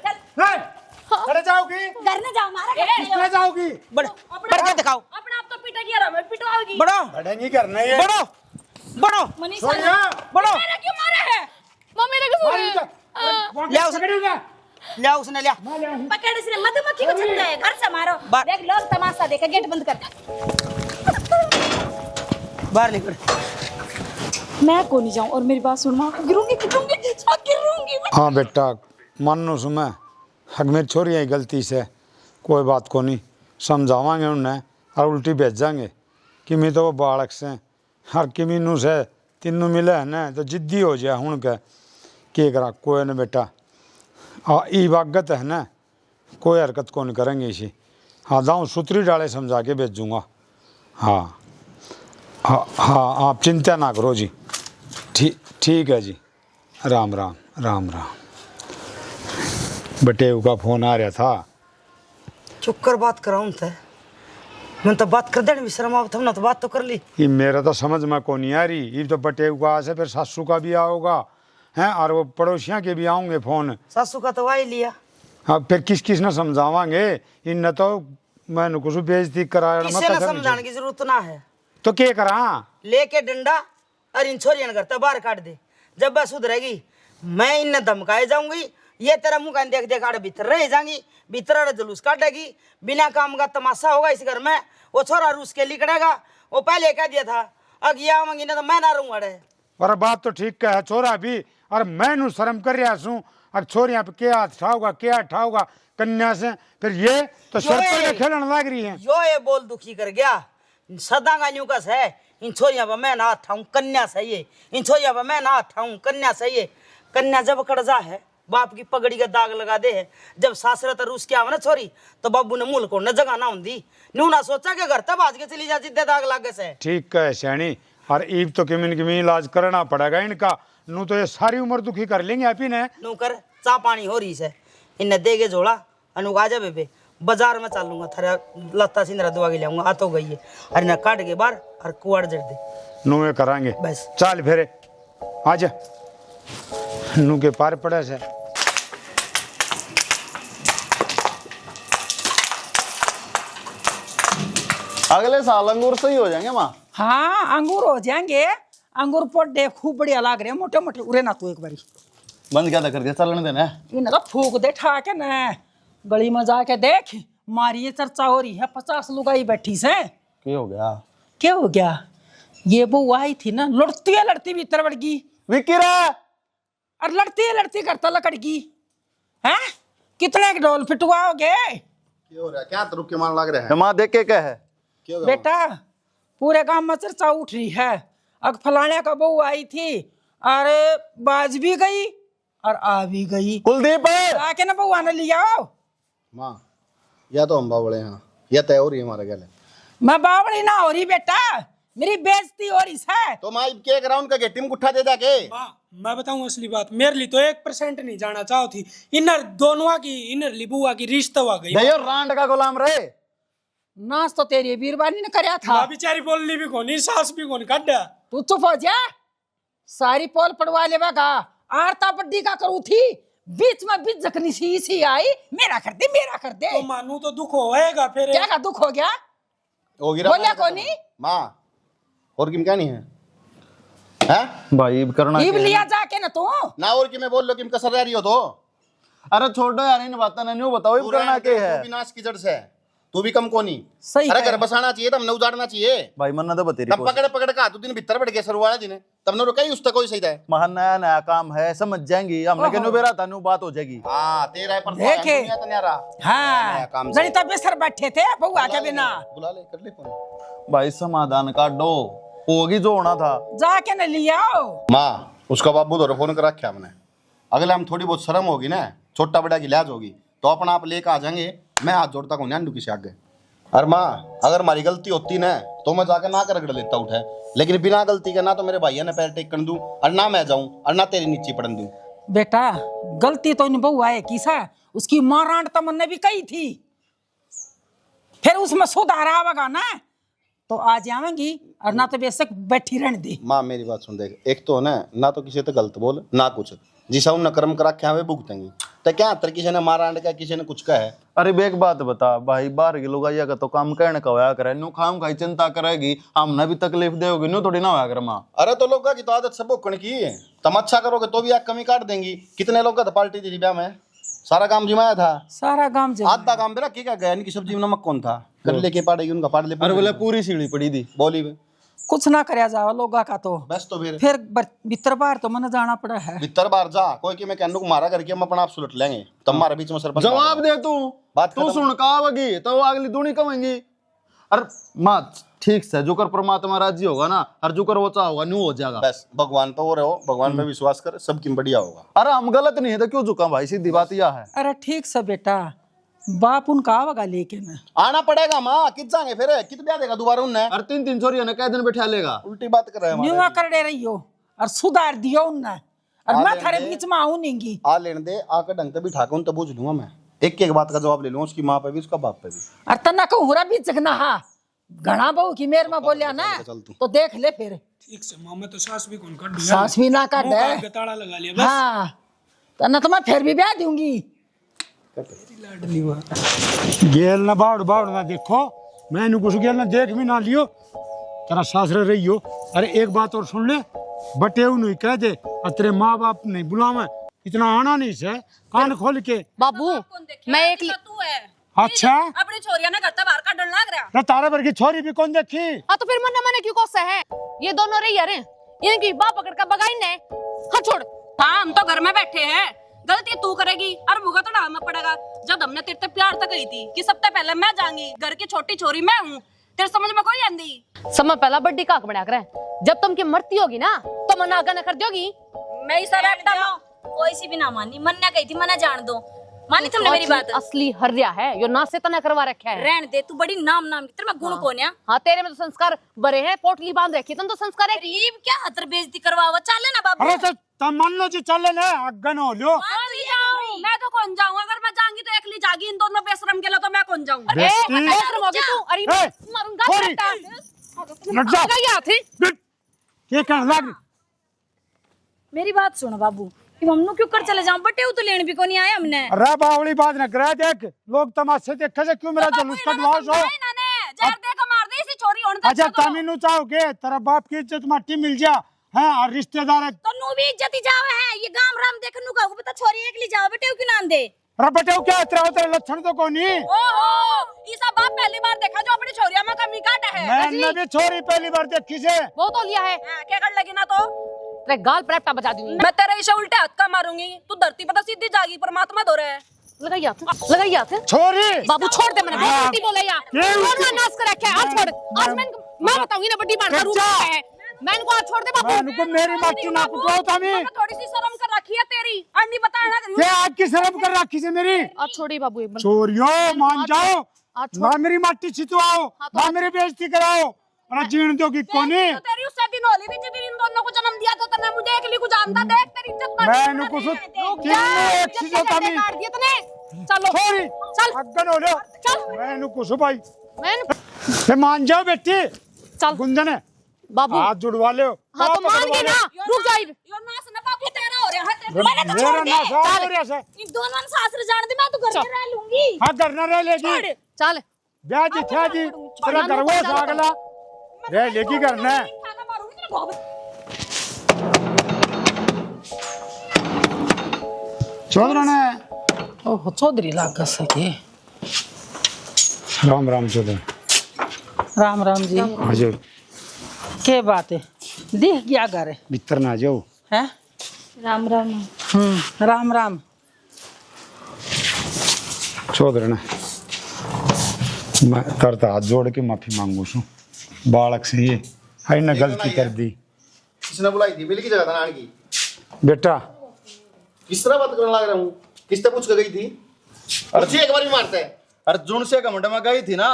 [SPEAKER 1] खड़े जाओगी
[SPEAKER 9] घर न जाओ मारा
[SPEAKER 1] किसने जाओगी
[SPEAKER 2] बढ़ के दिखाओ
[SPEAKER 9] अपना आप तो पिटा गया हमें पिटवाओगी।
[SPEAKER 2] बढ़ो
[SPEAKER 1] बढ़ेंगी करना ये
[SPEAKER 2] बढ़ो बढ़ो
[SPEAKER 9] मनीषा
[SPEAKER 1] छोड़िया
[SPEAKER 2] बढ़ो
[SPEAKER 9] मेरा क्यों मारा है?
[SPEAKER 4] माँ मेरा कसूर है।
[SPEAKER 2] ले उसने ले उसने ले
[SPEAKER 9] पकड़ इसने मधुमक्खी को छंदा है घर से मारो।
[SPEAKER 2] बाहर।
[SPEAKER 9] देख लोग तमाशा देखा गेट बंद कर।
[SPEAKER 2] बाहर निकल
[SPEAKER 5] मैं को नहीं जाऊँ और मेरी बात सुन माँ गिरूंगी गिरूंगी गिरूंगी मैं।
[SPEAKER 1] हाँ बेटा मानो सुमे हक मेरी छोरी है गलती से कोई बात को नहीं समझावांगे उन्हें और उल्टी भेजांगे किमी तो वो बालक से हर किमी नू से तीनों मिले है ना तो जिद्दी हो जाए हूँ के करा कोई न बेटा ई वागत है ना कोई हरकत को नहीं करेंगे इसी हाँ जाऊँ सूत्री डाले समझा के भेजूँगा। हाँ हाँ हाँ आप चिंता ना करो जी ठीक है जी राम राम राम राम। बटेव का फोन आ रहा था
[SPEAKER 2] चुप कर बात कराऊं थे मैं तो बात कर देने भी शर्म आवत हमने तो बात तो कर ली।
[SPEAKER 1] ये मेरा तो समझ में को नहीं आ रही ये तो बटेव का आज है फिर सासू का भी आओगा हैं और वो पड़ोसियाँ के भी आऊँगे फोन
[SPEAKER 2] सासू का तो वाई लिया
[SPEAKER 1] हाँ फिर किस किस ने समझावांगे इन न तो मैंने कुछ बेइज्जती कराया
[SPEAKER 2] किसी ने समझाने की जरूरत ना है
[SPEAKER 1] तो क्या करा
[SPEAKER 2] लेके डंडा और इन छोरियों ने करता बाहर काट दे जब बस सुधरेगी मैं इन्हें धमकाए जाऊंगी ये तेरा मुंह कान देख देख आड़े भीतर रह जाएंगी भीतर आड़े जुलूस काटेगी बिना काम का तमाशा होगा इस घर में वो छोरा रूस के लिकड़ेगा वो पहले कह दिया था अब ये आऊंगी ना तो मैं ना रहूंगा अड़े।
[SPEAKER 1] और बात तो ठीक है छोरा भी और मैं नू शर्म कर रहा हूँ और छोरियाँ पे क्या क्या ठाऊगा कन्या से फिर ये तो सर पर खेलने लग रही है
[SPEAKER 2] यो ये बोल दुखी कर गया सदा का न्यू कस है इन छोरियां पर मैं ना ठाऊं कन्या सही है इन छोरियां पर मैं ना ठाऊं कन्या सही है कन्या जब कड़जा है बाप की पगड़ी का दाग लगा दे है जब सासरा तो रूस के आवे ना छोरी तो बाबू ने मुल्क को न जगह ना होंगी न्यू ना सोचा के घर तब आज के चली जा जिद्दे दाग लागे से
[SPEAKER 1] ठीक है सैनी और ईब तो किमिन इलाज करना पड़ेगा इनका नू तो ये सारी उम्र दुखी कर लेंगे आप ही ने
[SPEAKER 2] नू कर चा पानी हो रही से इन्हें देगे जोड़ा अनु आ जा बेबे बाजार में चलूंगा थारा लत्ता सिंदरा दुआ के लाऊंगा आ तो गई है अरे ना काट के बाहर और कुआड़ जड़ दे
[SPEAKER 1] नू ये करांगे
[SPEAKER 2] बस
[SPEAKER 1] चल फेरे आजा नू के पार पड़े से
[SPEAKER 10] अगले साल अंगूर सही हो जाएंगे माँ।
[SPEAKER 3] हाँ अंगूर हो जाएंगे अंगूर पौधे खूब बढ़िया लाग रहे हैं मोटे मोटे उरे ना तू एक बारी
[SPEAKER 10] बंद क्या था करके चलने देना है।
[SPEAKER 3] इन्हें तो फूक दे ठाके न गली में जाके देख मारी ये चर्चा हो रही है 50 लुगाई बैठी से
[SPEAKER 10] क्या हो गया?
[SPEAKER 3] क्या हो गया ये वो आई थी ना लड़ती भीतर बढ़ गई
[SPEAKER 10] विक्रा
[SPEAKER 3] और लड़ती करता लकड़ गई हैं कितने डोल पिटवाओगे
[SPEAKER 10] क्या हो रहा है? क्या रुक के मार लग रहा है? माँ देख के क्या है? क्या हो गया?
[SPEAKER 3] बेटा पूरे गांव में चर्चा उठ रही है अब फलाने का बहू आई थी अरे बाज भी गई और आ भी गई
[SPEAKER 10] कुलदीप
[SPEAKER 3] आके ना बहू आने लिया
[SPEAKER 10] माँ या तो हम बावड़े हैं या तय हो रही है हमारे गले
[SPEAKER 3] मैं बावड़ी ना हो रही बेटा मेरी बेइज्जती हो रही है
[SPEAKER 10] तो माँ के ग्राउंड का टीम गुट्ठा दे जाके
[SPEAKER 7] मैं बताऊं असली बात मेरे लिए तो 1% नहीं जाना चाहो थी इनर दोनों की इनर लिबुआ की रिश्ता हुआ गई
[SPEAKER 10] दयो रांड का गुलाम रहे
[SPEAKER 3] नाच तो तेरी बीरबानी ने करया था
[SPEAKER 7] माँ बेचारी बोलनी भी कोनी सास भी कोनी काट
[SPEAKER 3] तू चुप हो जा सारी पोल पड़वा लेगा आरता बड्डी का करू थी बीच में बीच जखनी सी आई मेरा कर दे
[SPEAKER 7] तो मानू तो दुख होएगा फिर
[SPEAKER 3] क्या का दुख हो गया
[SPEAKER 10] होगी
[SPEAKER 3] बोलिया कोनी
[SPEAKER 10] माँ और किम क्या नहीं है हैं भाई करना
[SPEAKER 3] ईब लिया जाके ना तू
[SPEAKER 10] ना और कि मैं बोल लो किम कसर रही हो तो अरे छोड़ो यार इन बातें नहीं बताओ इब करना क्या है
[SPEAKER 5] विनाश की जड़ से
[SPEAKER 10] तू भी कम कोनी।
[SPEAKER 3] सही
[SPEAKER 10] अरे
[SPEAKER 3] कह
[SPEAKER 10] घर बसाना चाहिए, तब न उजाड़ना चाहिए।
[SPEAKER 6] भाई मन्ना तो बतेरी
[SPEAKER 10] तब पकड़ पकड़ का तू दिन भीतर बैठ गया सरवाड़ा जी ने, तब न रुका ही उसका कोई सही है।
[SPEAKER 6] महा नया नया काम है, समझ जाएंगी हमने कहने बेरा तानू बात हो जाएगी।
[SPEAKER 10] हाँ तेरा है पर
[SPEAKER 3] देखे।
[SPEAKER 10] नया
[SPEAKER 3] हाँ
[SPEAKER 10] काम से।
[SPEAKER 3] जनी तब सर बैठे थे बउआ के बिना।
[SPEAKER 10] बुला ले, कर ले फोन।
[SPEAKER 6] भाई समाधान का डो होगी जो होना था।
[SPEAKER 3] जाके न लिया
[SPEAKER 10] माँ उसका बाबू तो फोन कर रखा हमने, अगले हम थोड़ी बहुत शर्म होगी ना, छोटा बड़ा की लिहाज होगी तो अपना आप लेकर आ जाएंगे। मैं हाथ जोड़ता हूँ न्यानू किसी आगे। अरे माँ अगर हमारी गलती होती ना तो मैं जाके ना कर रगड़ लेता उठे, लेकिन बिना गलती के ना तो मेरे भाइयों ने पैर टेक कर दूं और ना मैं जाऊं और ना तेरी नीचे पड़न दूं।
[SPEAKER 3] बेटा गलती तो इन बउआ है किसा, उसकी मारांड तो मैंने भी कही थी, फिर उसमें सुधार आवेगा ना तो आ जाएंगी और ना तो बेशक बैठी रहने दे।
[SPEAKER 10] माँ मेरी बात सुन देख, एक तो ना तो किसी तो गलत बोल ना कुछ, जिसा उन कर्म करा क्या वे भुगतेंगी तो क्या अंतर, किसी ने मारा अंड का किसी ने कुछ का है।
[SPEAKER 6] अरे एक बात बता भाई, बाहर के लोग आया का तो काम कहने का होया करे, नु खाम खाई चिंता करेगी, हमने भी तकलीफ देगी नु थोड़ी ना होया करे माँ।
[SPEAKER 10] अरे तो लोग की तो आदत सब भुगतने की है, तुम अच्छा करोगे तो भी आग कमी काट देंगी। कितने लोग का तो पार्टी थी ब्याह में, सारा काम जिमाया था,
[SPEAKER 3] सारा काम
[SPEAKER 10] आधा काम मेरा क्या गया, इनकी सब्जी में नमक कौन था, कर लेके पाड़ेगी उनका पाड़ ले।
[SPEAKER 6] अरे बोले पूरी सीढ़ी पड़ी थी
[SPEAKER 10] बोली
[SPEAKER 3] कुछ ना करया जावा लोगा का तो
[SPEAKER 10] बस तो
[SPEAKER 3] फिर भीतर बाहर तो मन जाना पड़ा है।
[SPEAKER 10] भीतर बाहर जा कोई कि मैं कहने को मारा करके हम अपना आप सुलट लेंगे, तब हमारे बीच में सरपंच
[SPEAKER 6] जवाब दे तू,
[SPEAKER 10] बात
[SPEAKER 6] तू सुन का आवगी तो अगली दूनी कमेंगी। अरे माँ ठीक से जो कर परमात्मा राजी होगा ना, और जो कर वो चाह होगा न्यू हो जाएगा।
[SPEAKER 10] बस भगवान पे वो रहो, भगवान पे विश्वास कर, सबकी बढ़िया होगा।
[SPEAKER 6] अरे हम गलत नहीं है तो क्यों झुका भाई, सीधी बात यह है।
[SPEAKER 3] अरे ठीक से बेटा बाप उनका आवेगा लेके ना
[SPEAKER 10] आना पड़ेगा माँ, कित जाएंगे फिर, कित ब्याह देगा दोबारा उनने।
[SPEAKER 6] अरे तीन तीन छोरी ने कै दिन बैठा लेगा,
[SPEAKER 10] उल्टी बात कर रहे हैं
[SPEAKER 3] न्यूआ कर दे रही हो और सुधार दियो उनने, और मैं थारे बीच में आऊं नहीं।
[SPEAKER 10] आ लेने दे, आकर ढंग से बिठा के उन तो पूछ लूंगा मैं, एक एक बात का जवाब ले लूंगा, उसकी माँ पे भी उसका बाप पे भी।
[SPEAKER 3] और तना को हुरा भी जगना हा घना बहू की मेर में बोलिया ना तो देख ले फिर।
[SPEAKER 7] ठीक से माँ, मैं तो सास भी कौन कर
[SPEAKER 3] सास भी ना कर दे,
[SPEAKER 7] गताड़ा लगा लिया बस।
[SPEAKER 3] हाँ तना तो मैं फिर भी ब्याह दूंगी।
[SPEAKER 1] गेल ना बाड़ बाड़ ना देखो, मैंने कुछ गेल ना देख भी ना लियो, तेरा सासरे रही हो। अरे एक बात और सुन ले, बटे नहीं कह दे और तेरे माँ बाप नहीं बुलावे, इतना आना नहीं से, कान खोल के।
[SPEAKER 4] बाबू मैं एक
[SPEAKER 1] अच्छा
[SPEAKER 9] अपनी छोरिया ने घर बाहर का डर लग रहा।
[SPEAKER 1] ना तारे पर की छोरी भी कौन देखी।
[SPEAKER 4] हाँ तो फिर मन मने क्यों कोसा है, ये दोनों रही यार इनकी बाप पकड़ कर बगाई ने। हाँ छोड़,
[SPEAKER 9] हाँ हम तो घर में बैठे हैं, गलती तू करेगी और मुझे तो डालना पड़ेगा। जब हमने तेरे प्यार तक गई थी कि सबसे पहले मैं जाऊंगी, घर की छोटी छोरी मैं हूँ, तेरे समझ में कोई आंदी।
[SPEAKER 4] समय पहला बड्डी काक बना कर जब तुम की मरती होगी ना तो मना आगा न कर दोगी।
[SPEAKER 9] मैं ही सब कोई सी भी ना मानी, मन ने कही थी मना जान दो, मानी तुमने मेरी बात।
[SPEAKER 4] असली हर्या है यो ना से तना करवा रखा है।
[SPEAKER 9] रहने दे, तू बड़ी नाम नाम की, तेरे में गुण कौन है।
[SPEAKER 4] हाँ तेरे में तो संस्कार बड़े हैं, पोटली बांध रखी तुम तो संस्कार है।
[SPEAKER 9] गरीब क्या हतर बेइज्जती करवावा, चल ना बाबू।
[SPEAKER 1] अरे तो तम मान लो जी चल ले अगन हो लो।
[SPEAKER 9] मैं तो कौन जाऊँ, अगर मैं जाऊंगी तो एकली जागी, इन दोनों बेशरम के लिए तो मैं कौन जाऊँ।
[SPEAKER 4] बेशरम होगी तू, अरे मारूंगा बेटा।
[SPEAKER 1] लग जा ये कहने लग।
[SPEAKER 9] मेरी बात सुनो बाबू, हमनु क्यों कर चले जाऊं, बटे तो लेने भी को नहीं आए हमने।
[SPEAKER 1] अरे बावली बात न करे, देख लोग तमाशे देखे से क्यों मेरा जुलूस कटवाओ सो।
[SPEAKER 9] जार दे के मार दे इसी चोरी होने।
[SPEAKER 1] अच्छा तमीनु चाहोगे तेरा बाप की इज्जत माटी मिल जा है, और रिश्तेदार
[SPEAKER 9] तो नु भी इज्जत ही जावे है, ये गांव राम देखनु का पता छोरी एकली जाओ, बेटे क्यों नाम दे।
[SPEAKER 1] अरे बेटे क्या तेरा लक्षण तो कोनी।
[SPEAKER 9] ओहो ये सब बाप पहली बार देखा जो अपनी छोरिया में कमी काटा है।
[SPEAKER 1] मैंने भी छोरी पहली बार देखी से।
[SPEAKER 4] वो तो लिया है
[SPEAKER 9] क्या कर लगी ना तो
[SPEAKER 4] तेरे गाल पर ऐप्टा बजा दूंगी
[SPEAKER 9] मैं, तेरे इसे उल्टे हाथ का मारूंगी, तू धरती पर तो सीधी जागी, परमात्मा दो रहे।
[SPEAKER 4] लगाई हाथ
[SPEAKER 1] छोरी
[SPEAKER 4] बाबू छोड़ दे, मैंने बहुत उल्टी बोले यार, छोड़ नाश कर रखा है। आज छोड़, आज मैं बताऊंगी ना बड्डी मार का रूप है, मैं इनको आज छोड़ दे बाबू।
[SPEAKER 1] मैंने मेरी माटी ना कुटाओ तमी,
[SPEAKER 9] थोड़ी सी शर्म कर रखी है तेरी, और नहीं बताया ना
[SPEAKER 1] क्या आज की शर्म कर रखी से मेरी।
[SPEAKER 4] आज छोड़ी बाबू एक बार,
[SPEAKER 1] चोरियो मान जाओ, ना मेरी माटी छिटवाओ, ना मेरी बेइज्जती कराओ, और जीण दो की कोनी।
[SPEAKER 9] तो तेरी उससे दिन होली थी जिस दिन इन दोनों को जन्म दिया, तो तने मुझे एकली को जानता, देख तेरी इज्जत कर।
[SPEAKER 1] मैंने कुछ तीनों एक चीज तमी
[SPEAKER 4] काट दिया तने। चलो
[SPEAKER 1] छोरी
[SPEAKER 4] चल
[SPEAKER 1] अगन हो लो,
[SPEAKER 4] चल
[SPEAKER 1] मैंने कुछ भाई
[SPEAKER 4] मैं
[SPEAKER 1] मान जाओ बेटी।
[SPEAKER 4] चल
[SPEAKER 1] गुंजन है
[SPEAKER 4] बाबू,
[SPEAKER 1] हाथ जुड़वा लो।
[SPEAKER 4] हाँ तो मान के ना, रुक जा।
[SPEAKER 9] यो नास ना बाबू तेरा हो रहा है, मैंने तो
[SPEAKER 1] मेरा
[SPEAKER 9] छोड़
[SPEAKER 1] ना
[SPEAKER 9] दिया।
[SPEAKER 1] साफ हो रहा है।
[SPEAKER 9] इन दोनों ने सासरे जान दे, मैं तो घर में रह लूंगी।
[SPEAKER 1] हाँ करना रह लेगी,
[SPEAKER 4] चल
[SPEAKER 1] ब्याह जी थे जी तेरा घर वो सागला रह लेगी करना है। चौधरी ने
[SPEAKER 3] ओह चौधरी लाग सके
[SPEAKER 1] राम राम चलो
[SPEAKER 3] राम राम जी
[SPEAKER 1] हजूर
[SPEAKER 3] के बात है देख क्या घर है
[SPEAKER 1] भीतर ना जाओ
[SPEAKER 3] हैं
[SPEAKER 5] राम राम।
[SPEAKER 3] राम राम
[SPEAKER 1] चौधरी ने मैं करता हाथ जोड़ के माफी मांगू छू बालक से ये है ना गलती कर दी
[SPEAKER 10] किसने बुलाई थी बिल की जगह था नान की
[SPEAKER 1] बेटा
[SPEAKER 10] किस तरह बात करने लग रहा हूँ किसने पूछ के गई थी और एक बार भी मारता है
[SPEAKER 6] अरे जुन से कमंड में गई थी ना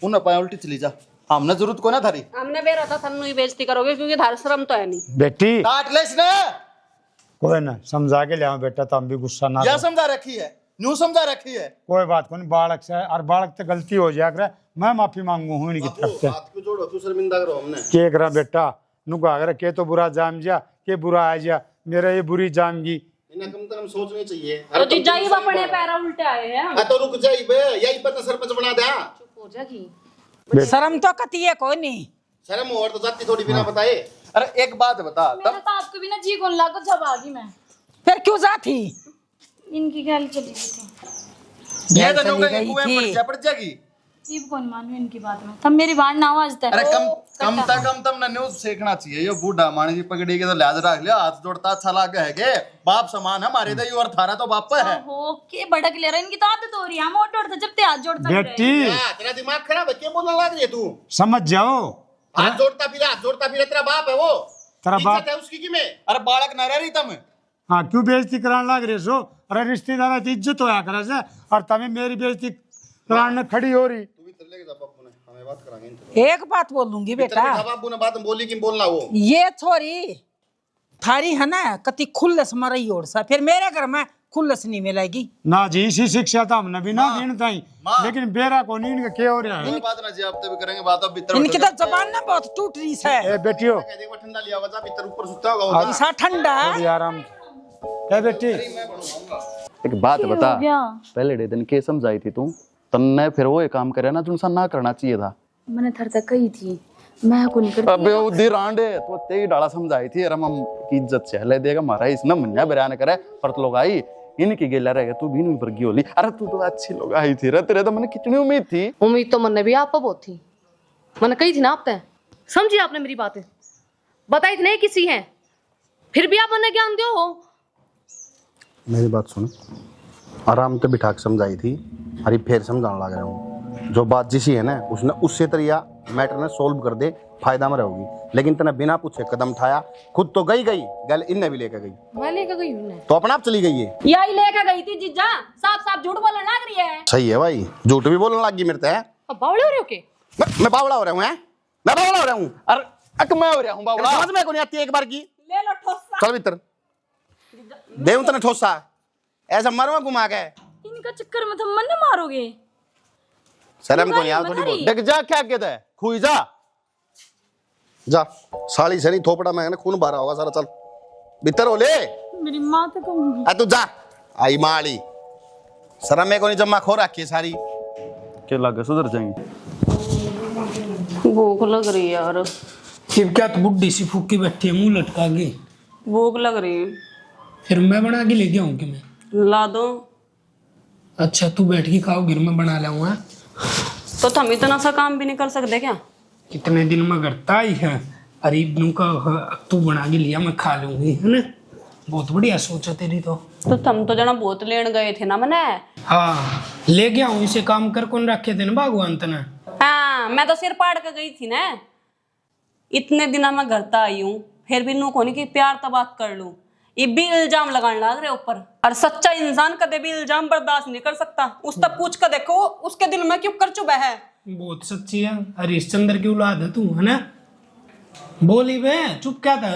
[SPEAKER 6] उन्हें पाया उल्टी चली जा हमने जरूरत को ना थारी
[SPEAKER 9] हमने बेरा था थन्नू ही बेइज्जती करोगे क्योंकि धार शर्म तो है नहीं।
[SPEAKER 1] बेटी
[SPEAKER 6] काट ले इसने
[SPEAKER 1] कोई ना समझा के ले बेटा तो हम भी गुस्सा ना
[SPEAKER 6] क्या
[SPEAKER 1] करो।
[SPEAKER 6] समझा रखी है न्यू समझा रखी है
[SPEAKER 1] कोई बात को नहीं बालक से और बालक तो गलती हो जाया करे मैं माफी मांगू हूँ इनकी तरफ से
[SPEAKER 10] हाथ को जोड़ो तू शर्मिंदा करो हमने
[SPEAKER 1] के करा बेटा नुका अगर के तो बुरा जाम जा के बुरा आ जा मेरा ये बुरी जामगी
[SPEAKER 10] इन्हें कम से कम सोचनी चाहिए
[SPEAKER 9] तो जीजा ही अपने पैर उल्टे आए हैं।
[SPEAKER 10] तो रुक जाई बे यही पता सरपंच बना दे
[SPEAKER 9] चुप हो जागी।
[SPEAKER 3] शर्म तो कती है कोई नहीं
[SPEAKER 10] शर्म और तो जाती थोड़ी बिना बताए
[SPEAKER 6] अरे एक बात बता
[SPEAKER 5] मेरा तो आपको भी ना जी कौन लागो जब आ गई मैं
[SPEAKER 3] फिर क्यों जाती
[SPEAKER 5] इनकी गैल चली गई थी।
[SPEAKER 6] ये तो
[SPEAKER 3] चली
[SPEAKER 6] नौकर
[SPEAKER 3] गई
[SPEAKER 6] कुएं
[SPEAKER 3] थी।
[SPEAKER 6] पड़ जाएगी
[SPEAKER 5] जीव कौन मानू इनकी बात में तब मेरी बात ना आवाज तक
[SPEAKER 6] अरे कम तम ना न्यूज सीखना चाहिए ये बूढ़ा मानी जी पकड़ी के तो लिहाज रख लिया हाथ जोड़ता अच्छा लगा है के बाप समान है हमारे दही और थारा तो बाप है
[SPEAKER 5] हो के भड़क ले रहा इनकी तो आदत हो रही है हम ओट जब ते हाथ जोड़ता फिर
[SPEAKER 1] बेटी
[SPEAKER 10] तेरा दिमाग खराब है क्या बोलने लग रही है तू
[SPEAKER 1] समझ जाओ
[SPEAKER 10] हाथ जोड़ता फिर तेरा बाप है वो
[SPEAKER 1] तेरा बाप
[SPEAKER 10] इज्जत है उसकी की में
[SPEAKER 6] अरे बालक न रही तम
[SPEAKER 1] हाँ क्यों बेइज्जती कराने लग रहे सो अरे रिश्तेदार की इज्जत होया करे से और तभी मेरी बेइज्जती कराने खड़ी हो रही
[SPEAKER 10] तू भी चल लेके जा बापू ने हमें बात करांगे
[SPEAKER 3] एक बात बोलूंगी बेटा
[SPEAKER 10] बापू ने बात बोली कि बोलना वो
[SPEAKER 3] ये छोरी थारी है ना कति खुल्लस मरई ओर सा फिर मेरे घर में खुल्लस नहीं मिलेगी
[SPEAKER 1] ना जी इसी शिक्षा तो हमने भी ना दीन ताई लेकिन बेरा को नहीं इनका क्या हो रहा है
[SPEAKER 6] बात ना जी आप तो भी करेंगे बात अब भीतर
[SPEAKER 3] इनकी तो जबान ना बहुत टूट रही है
[SPEAKER 1] ए बेटियो
[SPEAKER 10] कह दे वो ठंडा लिया होगा जा भीतर ऊपर सुता होगा वो
[SPEAKER 3] ऐसा ठंडा
[SPEAKER 1] थोड़ी आराम ए बेटी
[SPEAKER 6] एक बात बता
[SPEAKER 5] हो गया
[SPEAKER 6] पहले दिन के समझाई थी तू तन्ने फिर वो ये काम करे ना जो ना करना चाहिए था
[SPEAKER 5] मैंने थर तक कही थी मैं को नहीं करती
[SPEAKER 6] अबे उदी रांडे तो तेरी डाला समझाई थी अरे हम की इज्जत से ले देगा मारा इसने मन्या बयान करे पर तो लोग आई इनकी गेला रहेगा तू भी नहीं वर्गी होली अरे तू तो अच्छी लोग आई थी रे तेरे तो मैंने कितनी उम्मीद थी
[SPEAKER 4] उम्मीद तो मन भी आप पर बहुत थी मैंने कही थी ना आप तय समझी आपने मेरी बातें बताई थी नहीं किसी है फिर भी आप मन्ने ज्ञान दो हो।
[SPEAKER 10] मेरी बात सुन आराम से बिठा के समझाई थी अरे फिर समझाने लग रहा हूँ जो बात जिसी है ना उसने उससे तरिया मैटर ने सोल्व कर दे फायदा में रहोगी लेकिन तने बिना पूछे कदम उठाया खुद तो गई गल इनने भी लेकर गई
[SPEAKER 4] मैं लेकर गई हूँ
[SPEAKER 10] तो अपने आप चली गई है
[SPEAKER 9] यही लेकर गई थी जीजा साफ साफ झूठ बोलने लग रही है।
[SPEAKER 10] सही है भाई झूठ भी बोलने लग गई मेरे है
[SPEAKER 4] अब बावड़े हो रहे हो के
[SPEAKER 10] मैं बावड़ा हो रहा हूँ मैं बावड़ा हो रहा हूँ
[SPEAKER 6] अरे अक मैं हो रहा हूँ बाबा
[SPEAKER 10] समझ में को नहीं आती एक बार की
[SPEAKER 9] ले लो ठोसा
[SPEAKER 10] चल भीतर देव तने ठोसा ऐसा मरवा घुमा के
[SPEAKER 5] इनका चक्कर में तुम मन मारोगे
[SPEAKER 10] शर्म को नहीं आओ थोड़ी बहुत
[SPEAKER 6] देख जा क्या कहता है खुई जा
[SPEAKER 10] जा साली सनी थोपड़ा में ना खून भरा होगा सारा चल भीतर हो ले
[SPEAKER 5] मेरी माँ तो कहूंगी
[SPEAKER 10] आ तू जा आई माली शर्म में को नहीं जम्मा खो रखी है सारी
[SPEAKER 6] क्या लगे सुधर जाएंगे
[SPEAKER 9] भूख लग रही है यार
[SPEAKER 7] फिर क्या तो बुढ़ी सी फूकी बैठी है मुंह लटका के
[SPEAKER 9] भूख लग रही है
[SPEAKER 7] फिर मैं बना के लेके आऊँ कि मैं
[SPEAKER 9] ला दो।
[SPEAKER 7] अच्छा तू बैठ के खाओ गिर मैं बना लाऊंगा
[SPEAKER 9] तो तुम इतना सा काम भी नहीं कर सकते क्या?
[SPEAKER 7] कितने दिन में करता ही है अरे इब्नू का तू बना के लिया मैं खा लूंगी है ना बहुत बढ़िया सोचा तेरी तो
[SPEAKER 9] तुम तो जना बहुत लेन गए थे ना मने।
[SPEAKER 7] हाँ ले गया हूँ इसे काम कर कौन रखे थे ना भगवान तना।
[SPEAKER 9] हाँ मैं तो सिर पाड़ के गई थी ना इतने दिन मैं घर तक आई हूँ फिर भी नू कोनी की प्यार तो बात कर लूं ये भी इल्जाम लगाने लग रहे ऊपर और सच्चा इंसान कदे भी इल्जाम बर्दाश्त नहीं कर सकता उस तक पूछ कर देखो उसके दिल में क्यों कर चुका है।
[SPEAKER 7] बहुत सच्ची है हरिश्चंद्र की औलाद है तू है ना बोली वे चुप क्या था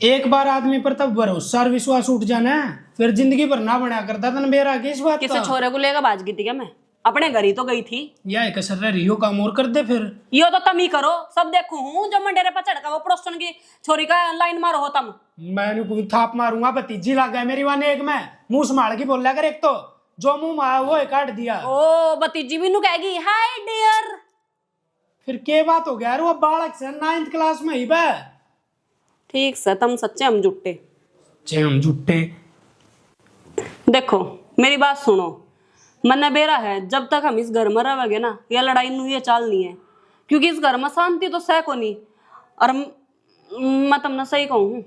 [SPEAKER 7] एक बार आदमी पर तब भरोसा और विश्वास उठ जाना है फिर जिंदगी भर ना बना करता था मेरा किस बात
[SPEAKER 9] किसी छोरे को लेकर भाज गई थी क्या मैं अपने घर ही तो गई थी
[SPEAKER 7] या एक असर रियो काम और कर दे फिर
[SPEAKER 9] यो तो तम ही करो सब देखू हूँ जब मैं डेरे पर चढ़ का वो पड़ोसन की छोरी का लाइन मारो हो तम
[SPEAKER 7] मैंने कोई थाप मारूंगा भतीजी लग गया मेरी वाने एक में मुंह संभाल के बोल कर एक तो जो मुंह में आया वो काट दिया
[SPEAKER 9] ओ भतीजी भी नु कहेगी हाय डियर
[SPEAKER 7] फिर के बात हो गया वो बालक से 9th क्लास में ही बे
[SPEAKER 9] ठीक से तुम सच्चे हम झूठे
[SPEAKER 7] हम झूठे
[SPEAKER 9] देखो मेरी बात सुनो मन बेरा है जब तक हम इस घर में रहेंगे ना, ये लड़ाई नू ये चाल नहीं है, क्योंकि इस घर में शांति तो सह को नहीं। और मैं तुमने सही कहूँ,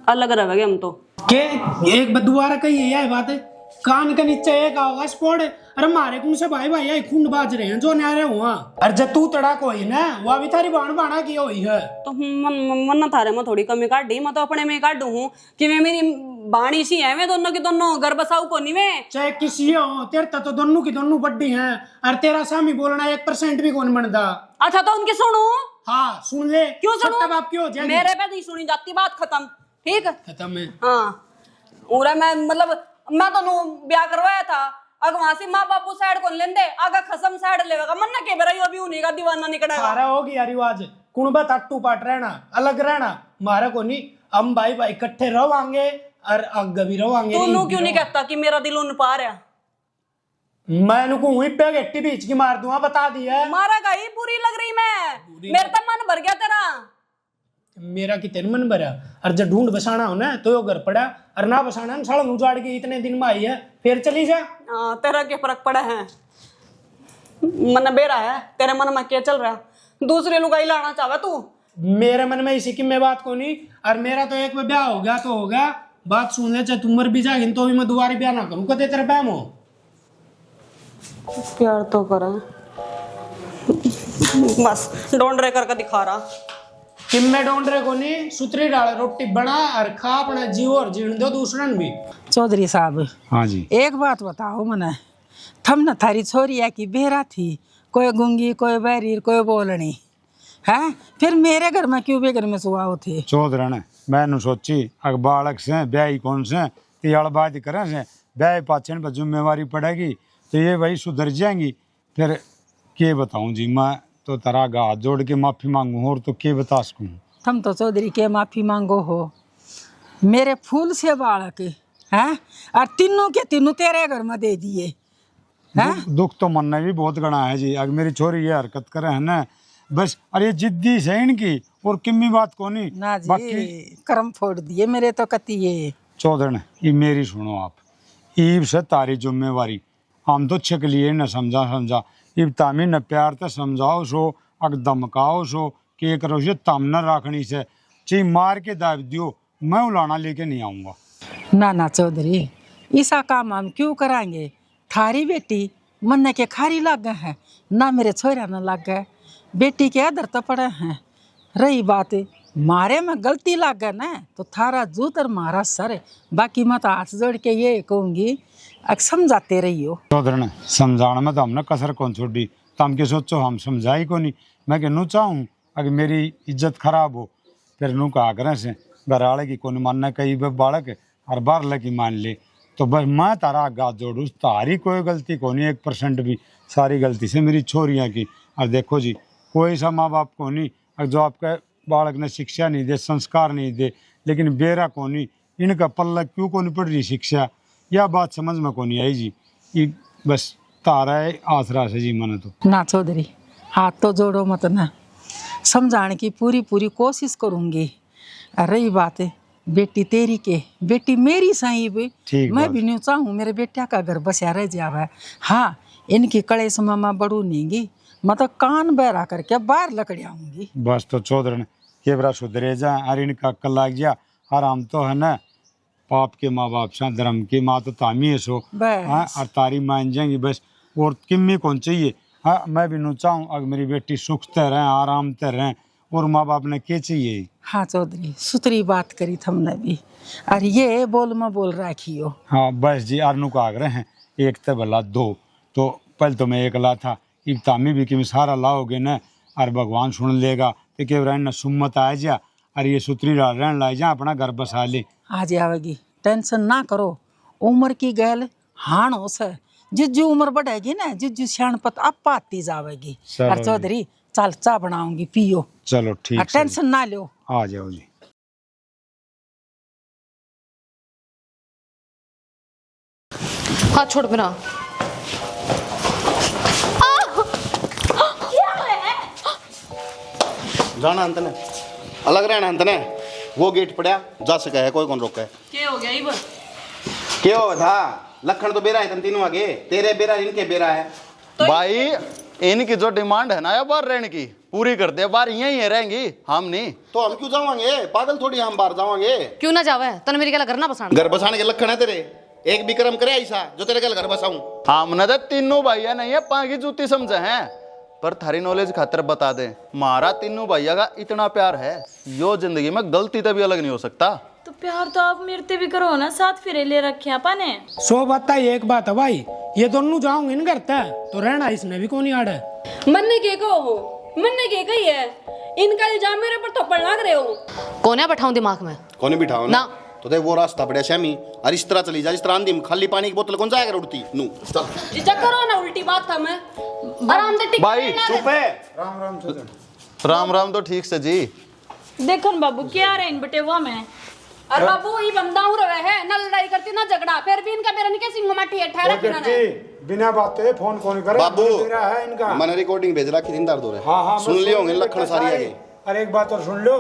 [SPEAKER 9] अलग रहेंगे हम तो।
[SPEAKER 7] के एक बदुआरा कही है यह बात है, कान के नीचे एक होगा स्पोर्ट। अरे मारे कौन से भाई भाई खून बाज रहे हैं जो न्यारे हुआ। अरे जब तू तड़ाक हुई ना, वह भी थारी बाण बाणा की हुई है।
[SPEAKER 9] तो मन थारे में थोड़ी कमी काटी, मैं तो अपने में काटू हूँ कि मैं मेरी बाणी सी है, मैं दोनों की दोनों घर बसाऊ को नहीं मैं।
[SPEAKER 7] चाहे किसी हो, तेरे तो दोनों की दोनों बड्डी हैं। और तेरा सामी बोलना 1% भी कौन बनता।
[SPEAKER 9] अच्छा तो उनकी सुनू?
[SPEAKER 7] हाँ सुन ले।
[SPEAKER 9] क्यों सुनू?
[SPEAKER 7] बाप क्यों जाएगी?
[SPEAKER 9] मेरे पे नहीं सुनी जाती, बात खत्म। ठीक
[SPEAKER 7] खत्म है।
[SPEAKER 9] हाँ और मैं मतलब मैं तो ब्याह करवाया था, अगर वहां से माँ बापू साइड को लेंदे, आगा खसम साइड लेगा मन ना के बेरा अभी उन्हीं का दीवाना निकलेगा।
[SPEAKER 7] सारा हो गया रिवाज, कुणबा तट्टू पाट रहना, अलग रहना, मारा को नहीं। हम भाई भाई इकट्ठे रहोगे और आगे भी रहोगे।
[SPEAKER 9] तू क्यों नहीं कहता कि मेरा दिल उन पा रहा?
[SPEAKER 7] मैं नुको वहीं पे गेट्टी बीच की मार दूंगा, बता दिया।
[SPEAKER 9] मारा गई पूरी लग रही मैं, मेरा तो मन भर गया तेरा।
[SPEAKER 7] मेरा कि तेरे मन भरा। और जब ढूंढ बसाना हो ना तो यो घर पड़ा, और ना बसाना साला उजाड़ के इतने दिन में आई है, फिर चली जा।
[SPEAKER 9] तेरा क्या फर्क पड़ा है? मन बेरा है, तेरे मन में क्या चल रहा? दूसरे लुगाई लाना चाहवा तू?
[SPEAKER 7] मेरे मन में इसी की मैं बात को नहीं। और मेरा तो एक ब्याह हो गया तो होगा, बात सुन ले। चाहे तुम मर भी जाएगी तो भी मैं दोबारा ब्याह ना करूँ, कदे तेरा बैम हो।
[SPEAKER 9] प्यार तो करा, बस डोंड रे करके दिखा रहा
[SPEAKER 7] कि मैं ढूंढ रहे को नहीं। सुतरी डाल रोटी बना और खा, अपना जीव और जीण दो दूसरन भी।
[SPEAKER 3] चौधरी साहब,
[SPEAKER 1] हाँ जी।
[SPEAKER 3] एक बात बताओ मने, थम न थारी छोरिया की बेरा थी, कोई गुंगी कोई बैरीर कोई बोलनी है, फिर मेरे घर में क्यों बेघर में सुहा थे?
[SPEAKER 1] चौधरी मैंने सोची अगर बालक से ब्याह कौन से तियाल बात करें से ब्याह पाचन पर जिम्मेवारी पड़ेगी तो ये वही सुधर जाएंगी। फिर के बताऊं जी, मैं तो तारा हाथ जोड़ के माफी मांगू और तो के बता सकूं।
[SPEAKER 3] तुम तो चौधरी के माफी मांगो हो, मेरे फूल से बालक हैं और तीनों के तीनों तेरे घर में दे दिए हैं।
[SPEAKER 1] दुख तो मन में भी बहुत गणा है जी। अगर मेरी छोरी ये हरकत करे है ना बस, और ये जिद्दी से इनकी और किम्मी बात को नहीं
[SPEAKER 3] ना जी, कर्म फोड़ दिए मेरे तो कति ये।
[SPEAKER 1] चौधरी ये मेरी सुनो आप, ईब से तारी जिम्मेवारी हम तो छिक लिए न समझा इब तामी न प्यार तो समझाओ सो, अग धमकाओ सो के करो से तम न राखनी से ची मार के दाब दियो, मैं उलाना लेके नहीं आऊँगा।
[SPEAKER 3] ना ना चौधरी, ऐसा काम हम क्यों कराएंगे? थारी बेटी मन के खारी लाग गए हैं ना, मेरे छोरा न लाग गए, बेटी के अदर तो पड़े हैं। रही बात मारे में गलती लाग गए ना तो थारा जूत और मारा सर। बाकी मैं तो हाथ जोड़ के ये कहूँगी, अब समझाते रहियो।
[SPEAKER 1] चौधरी समझाने में तो हमने कसर कौन छोड़ी, तो हम के सोचो हम समझाई को नहीं। मैं कहूँ चाहूँ अगर मेरी इज्जत खराब हो फिर नू कहा करें से घर वाले की कौन मानना, कई बालक और बार लगी मान ले तो बस मैं तारा आगा जोड़ू, तारी कोई गलती को नहीं 1% भी, सारी गलती से मेरी छोरियाँ की। और देखो जी कोई सा माँ बाप को नहीं जो आपके बालक ने शिक्षा नहीं दे, संस्कार नहीं दे, लेकिन बेरा को नहीं इनका पल्ला क्यों को नहीं पड़ रही शिक्षा, यह बात समझ में को नहीं आई जी। ये बस तारा है आसरा से जी मन तो।
[SPEAKER 3] ना चौधरी हाथ तो जोड़ो मत ना, समझाने की पूरी पूरी कोशिश करूँगी। रही बात है बेटी तेरी के बेटी मेरी सही भी, मैं भी नहीं चाहूँ मेरे बेटिया का घर बसा रह जावे। हाँ इनकी कलेश मामा बड़ू नहीं, मतलब कान बहरा करके बाहर लकड़ी आऊंगी।
[SPEAKER 1] बस तो चौधरी के बरा सुधरे जा और इनका अक्ल लाग जा। और हम तो है ना पाप के माँ बाप से, धर्म की माँ तो तामी है सो, हाँ और तारी मान जाएंगी बस, और किम्मी कौन चाहिए। हाँ मैं भी नहीं चाहूँ अगर मेरी बेटी सुख ते रहें आराम ते रहें, और माँ बाप ने क्या चाहिए।
[SPEAKER 3] हाँ चौधरी सुतरी बात करी थमने भी, और ये बोल में बोल रखियो।
[SPEAKER 1] हाँ बस जी आरनू का आग्रह है, एक तो भला दो, तो पहले तो मैं एक ला था, इब तामी भी कि सारा लाओगे ना और भगवान सुन लेगा तो के रहना सुम्मत आ जा, और ये सुतरी रहन ला जा अपना घर बसा ले।
[SPEAKER 3] आ जाएगी, टेंशन ना करो, उम्र की गैल हाण हो से, जिज्जू उम्र बढ़ेगी ना जिज्जू सियाणपत आप आती जावेगी। और चौधरी चल चा बनाऊंगी पियो।
[SPEAKER 1] चलो ठीक,
[SPEAKER 3] टेंशन ना लो,
[SPEAKER 1] आ जाओ जी।
[SPEAKER 4] हाँ छोड़ बना।
[SPEAKER 10] जाना अंत ने अलग रहना अंत ने, वो गेट पड़ा जा सके है कोई कौन रोका है।
[SPEAKER 9] क्या हो गया इब?
[SPEAKER 10] क्या हो था लखन तो बेरा है तुम तीनों आगे, तेरे बेरा इनके बेरा है।
[SPEAKER 6] भाई इनकी जो डिमांड है ना या बाहर रहने की पूरी कर दे, बाहर यहीं रहेंगी, हम नहीं।
[SPEAKER 10] तो हम क्यों जावांगे, पागल थोड़ी हम बाहर जावांगे।
[SPEAKER 4] क्यों ना जावे, तने मेरी गला घर ना बसाना।
[SPEAKER 10] घर बसाने के लखन है तेरे, एक भी कर्म करे ऐसा जो तेरे गल घर बसाऊं।
[SPEAKER 6] हमने तो तीनों भैया नहीं है पागी जूती समझे हैं, पर थारी नॉलेज खातर बता दे, मारा तीनों भैया का इतना प्यार है, यो जिंदगी में गलती तभी अलग नहीं हो सकता।
[SPEAKER 5] तो प्यार तो आप मेरे ते भी करो ना, साथ फिर ले रखे आपा ने।
[SPEAKER 7] 100 बात है, एक बात है भाई, ये दोनों जाऊंगे इन करता तो रहना इसने भी कौन याद है।
[SPEAKER 9] मन्ने के को हो, मन्ने के कही है, इनका इल्जाम मेरे पर थप्पड़ लग रहे हो।
[SPEAKER 4] कौन है बैठाऊं दिमाग में?
[SPEAKER 10] कौन बिठाओ
[SPEAKER 4] ना।
[SPEAKER 10] तो देख वो रास्ता बढ़िया श्यामी, और इस तरह चली जा जिस तरह आंधी में खाली पानी की बोतल कौन जाएगा उड़ती नू। चल
[SPEAKER 9] जिजा करो ना उल्टी बात था, मैं आराम से टिक
[SPEAKER 6] भाई
[SPEAKER 10] चुप है।
[SPEAKER 1] राम राम से
[SPEAKER 6] राम राम तो ठीक से जी।
[SPEAKER 5] देखो न बाबू क्या रहे इन बटे हुआ मैं।
[SPEAKER 9] और बाबू ये बंदा हो रहा है ना, लड़ाई करती ना झगड़ा, फिर भी इनका मेरा निके सिंह माटी है ठहरा फिरना है।
[SPEAKER 1] बिना बातें फोन कौन करे,
[SPEAKER 10] बाबू
[SPEAKER 1] मेरा है इनका।
[SPEAKER 10] मैंने रिकॉर्डिंग भेज रखी थी दर्द हो रहे।
[SPEAKER 1] हाँ हाँ
[SPEAKER 10] सुन लियो होंगे लखन सारी आगे।
[SPEAKER 1] अरे एक बात और सुन लो,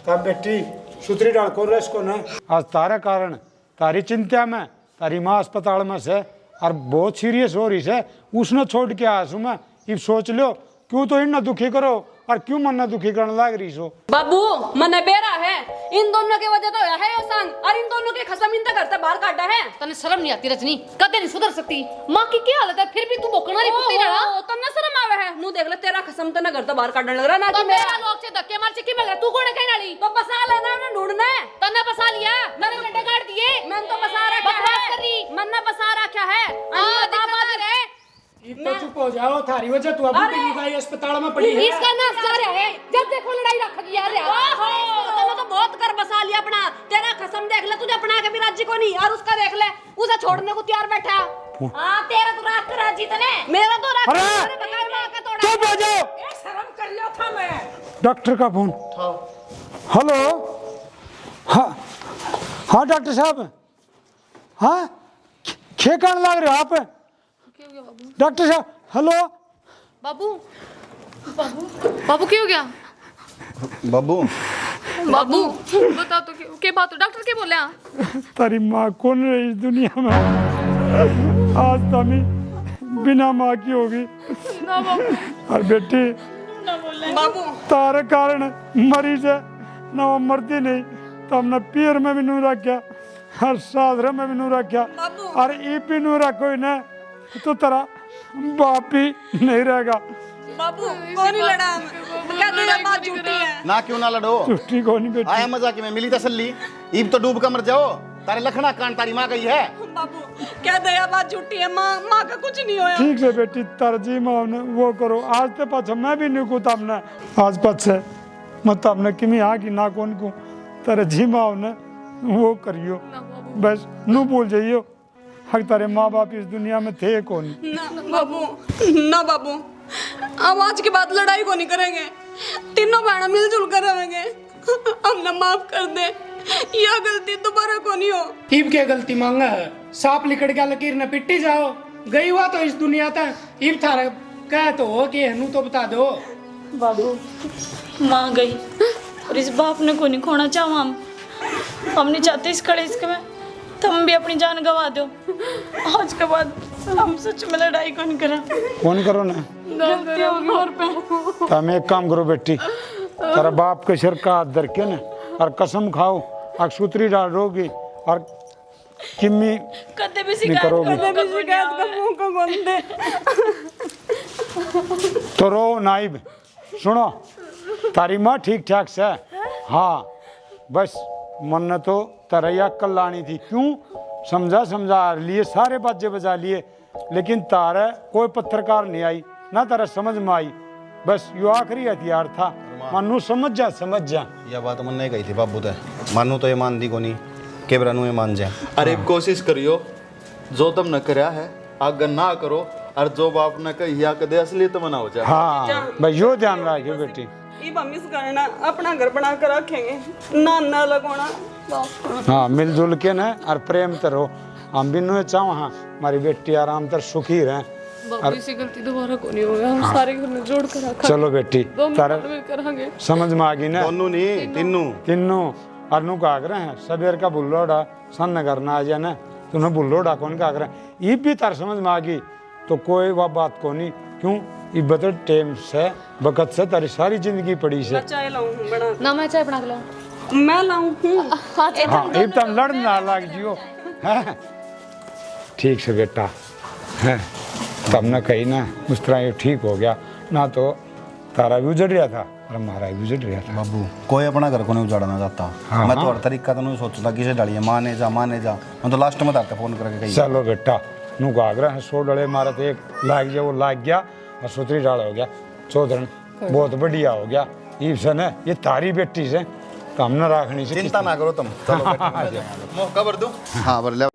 [SPEAKER 1] तब बेटी सुतरी डाल को रेस को न आज तारे कारण तारी चिंता में तारी माँ अस्पताल में से और बहुत सीरियस हो रही है, उसने छोड़ के आया मैं। ये सोच लो क्यों तो इन दुखी करो और क्यों मन दुखी करने लग रही सो।
[SPEAKER 9] बाबू मने बेरा है, इन दोनों के वजह तो है यो संग, और इन दोनों के खसम इन तक घर से बाहर काटा है।
[SPEAKER 4] तने शर्म नहीं आती रजनी, कदे नहीं सुधर सकती। माँ की क्या हालत है, फिर भी तू बोकना नहीं पुती रहा।
[SPEAKER 9] तन्ने शर्म आवे है, नु देख ले तेरा खसम तने घर से बाहर काटने लग रहा ना
[SPEAKER 4] तो
[SPEAKER 9] कि
[SPEAKER 4] मेरा लोग से धक्के मार चिक्की मिल रहा, तू कौन है कहने वाली?
[SPEAKER 9] तो बसा लेना उन्हें ढूंढना है।
[SPEAKER 4] तने बसा लिया, मैंने गड्ढे काट दिए।
[SPEAKER 9] मैंने तो बसा रखा
[SPEAKER 4] बकवास
[SPEAKER 9] है,
[SPEAKER 4] कर रही।
[SPEAKER 9] मैंने बसा रखा है।
[SPEAKER 4] हाँ दामाद है,
[SPEAKER 7] तो चुप हो जाओ, थारी वजह तू अभी भी अस्पताल में पड़ी है।
[SPEAKER 4] इसका नाश जा रहा है, जब देखो लड़ाई रख गया रे।
[SPEAKER 9] तने तो बहुत कर बसा लिया अपना, तेरा खसम देख ले, तुझे अपना के भी राज्य को नहीं, और उसका देख ले, उसे छोड़ने को तैयार बैठा।
[SPEAKER 4] हाँ तेरा तो रात का राजी तने।
[SPEAKER 9] मेरा तो रख
[SPEAKER 1] अरे!
[SPEAKER 9] मेरे बताए मां का तोड़ा।
[SPEAKER 1] चुप हो जाओ,
[SPEAKER 9] शर्म कर लिया था मैं।
[SPEAKER 1] डॉक्टर का फोन। हेलो, हाँ हाँ डॉक्टर साहब, हाँ खेकन लग रहे हो आप डॉक्टर साहब। हेलो
[SPEAKER 4] बाबू, बाबू, बाबू क्या हो गया?
[SPEAKER 6] बाबू
[SPEAKER 4] बाबू बता तो क्या बात हो, डॉक्टर क्या बोले?
[SPEAKER 1] तारी माँ कौन रही इस दुनिया में, आज तमी बिना माँ की होगी। और बेटी
[SPEAKER 9] बाबू
[SPEAKER 1] तारे कारण मरी से ना वो मरती नहीं, तो हमने पीर में भी नू रखा, हर साधरे में भी नू रखा, और ई भी नू रखो ना तो तेरा बाप भी नहीं रहेगा।
[SPEAKER 9] बाबू कौन ही लड़ा, क्या तेरा बात झूठी है।
[SPEAKER 10] ना क्यों ना लड़ो,
[SPEAKER 1] झूठी को नहीं बेटी।
[SPEAKER 10] आया मजाक में मिली तसल्ली, ईब तो डूब कर मर जाओ। तारे लखना कान तारी माँ गई है।
[SPEAKER 9] बाबू क्या दया बात झूठी है, माँ का कुछ नहीं होया।
[SPEAKER 1] ठीक है बेटी, तरजी माँ ने वो करो, आज ते पाछा मैं भी नहीं कूता हमने, आज पाछे मत हमने किमी आ की ना कौन को तरजी माँ ने वो करियो, बस नू भूल जाइयो हक तारे माँ बाप इस दुनिया में थे कौन।
[SPEAKER 9] ना बाबू, ना बाबू, हम आज के बाद लड़ाई को नहीं करेंगे, तीनों बहना मिलजुल कर रहेंगे। हमने माफ कर दे, यह गलती दोबारा को नहीं हो।
[SPEAKER 7] ईब क्या गलती मांगा है, सांप लिकड़ गया लकीर न पिट्टी जाओ, गई हुआ तो इस दुनिया तक, ईब थारा कह तो हो कि हनु तो बता दो।
[SPEAKER 5] बाबू माँ गई और इस बाप ने को नहीं खोना चाहो, हम नहीं चाहते इस कलेश में तुम भी अपनी जान गवा दो। आज के बाद हम सच में लड़ाई कौन करा,
[SPEAKER 1] कौन करो ना,
[SPEAKER 5] गलती होगी और पे।
[SPEAKER 1] तो हम एक काम करो बेटी, तेरा बाप के सिर का हाथ धर के ना और कसम खाओ, अक्षुत्री डाल रोगी और किम्मी
[SPEAKER 5] कदे भी
[SPEAKER 1] नहीं
[SPEAKER 5] शिकायत
[SPEAKER 1] करोगी।
[SPEAKER 5] कदे भी शिकायत का मुंह को गोंदे।
[SPEAKER 1] तो रो नाइब, सुनो तारी माँ ठीक ठाक से, हाँ बस मन ने तो तरैया कल लानी थी, क्यों समझा लिए सारे बाजे बजा लिए, लेकिन तारे कोई पत्रकार नहीं आई ना तारा समझ में आई, बस यो आखिरी हथियार था, मानू समझ जा।
[SPEAKER 10] यह बात मन नहीं कही थी बाबू ते, मानू तो ये मान दी को नहीं, केबरा नु ये मान जाए।
[SPEAKER 6] अरे कोशिश करियो, जो तुम न करया है आगे ना करो, और जो बाप ने कहिया कदे असलियत में ना हो जाए।
[SPEAKER 1] हाँ भाई यो ध्यान रखियो बेटी।
[SPEAKER 9] ये मिस करना, अपना घर बना कर रखेंगे, ना लगाना।
[SPEAKER 1] हाँ मिलजुल के ना और प्रेम तो रहो, हम भी नु चाहो हाँ हमारी बेटी आराम तर सुखी रहे।
[SPEAKER 9] बाबू इसी गलती दोबारा को नहीं होगा, हम सारे घर में जोड़ कर रखा।
[SPEAKER 1] चलो बेटी तारा
[SPEAKER 9] करेंगे,
[SPEAKER 1] समझ में आ गई ना,
[SPEAKER 10] दोनों नहीं तीनों
[SPEAKER 1] तीनों अनु का आग्रह है, सबेर का बुल्लोड़ा सन करना आ जाए ना, तूने बुल्लो डाकोन का आकर ये भी तार समझ में आ गई तो कोई वह बात को नहीं क्यों ये बदल टाइम से वक्त से तारी सारी जिंदगी पड़ी से
[SPEAKER 9] चाय लाऊं बना
[SPEAKER 4] ना मैं चाय बना के लाऊं
[SPEAKER 9] मैं लाऊं
[SPEAKER 1] हाँ ये तुम लड़ना लग जियो हैं? ठीक से बेटा है तब न कही ना उस तरह ये ठीक हो गया ना तो तारा भी उजड़ रहा था और हमारा भी उजड़ रहा था।
[SPEAKER 6] बाबू कोई अपना घर को नहीं उजाड़ना चाहता।
[SPEAKER 1] हाँ,
[SPEAKER 6] मैं तो
[SPEAKER 1] हाँ।
[SPEAKER 6] हर तरीका तो नहीं सोचता किसे डालिए माने जा मैं तो लास्ट में तारते फोन करके कही
[SPEAKER 1] चलो बेटा नू गागरा है 100 डले मारे थे एक लाग गया वो लाग गया और सूत्री डाल हो गया चौधरण बहुत बढ़िया हो गया ये सन है ये तारी बेटी से तो हमने राखनी से
[SPEAKER 10] चिंता ना करो तुम, चलो बैठो, मौका भर दो। हाँ भर ले।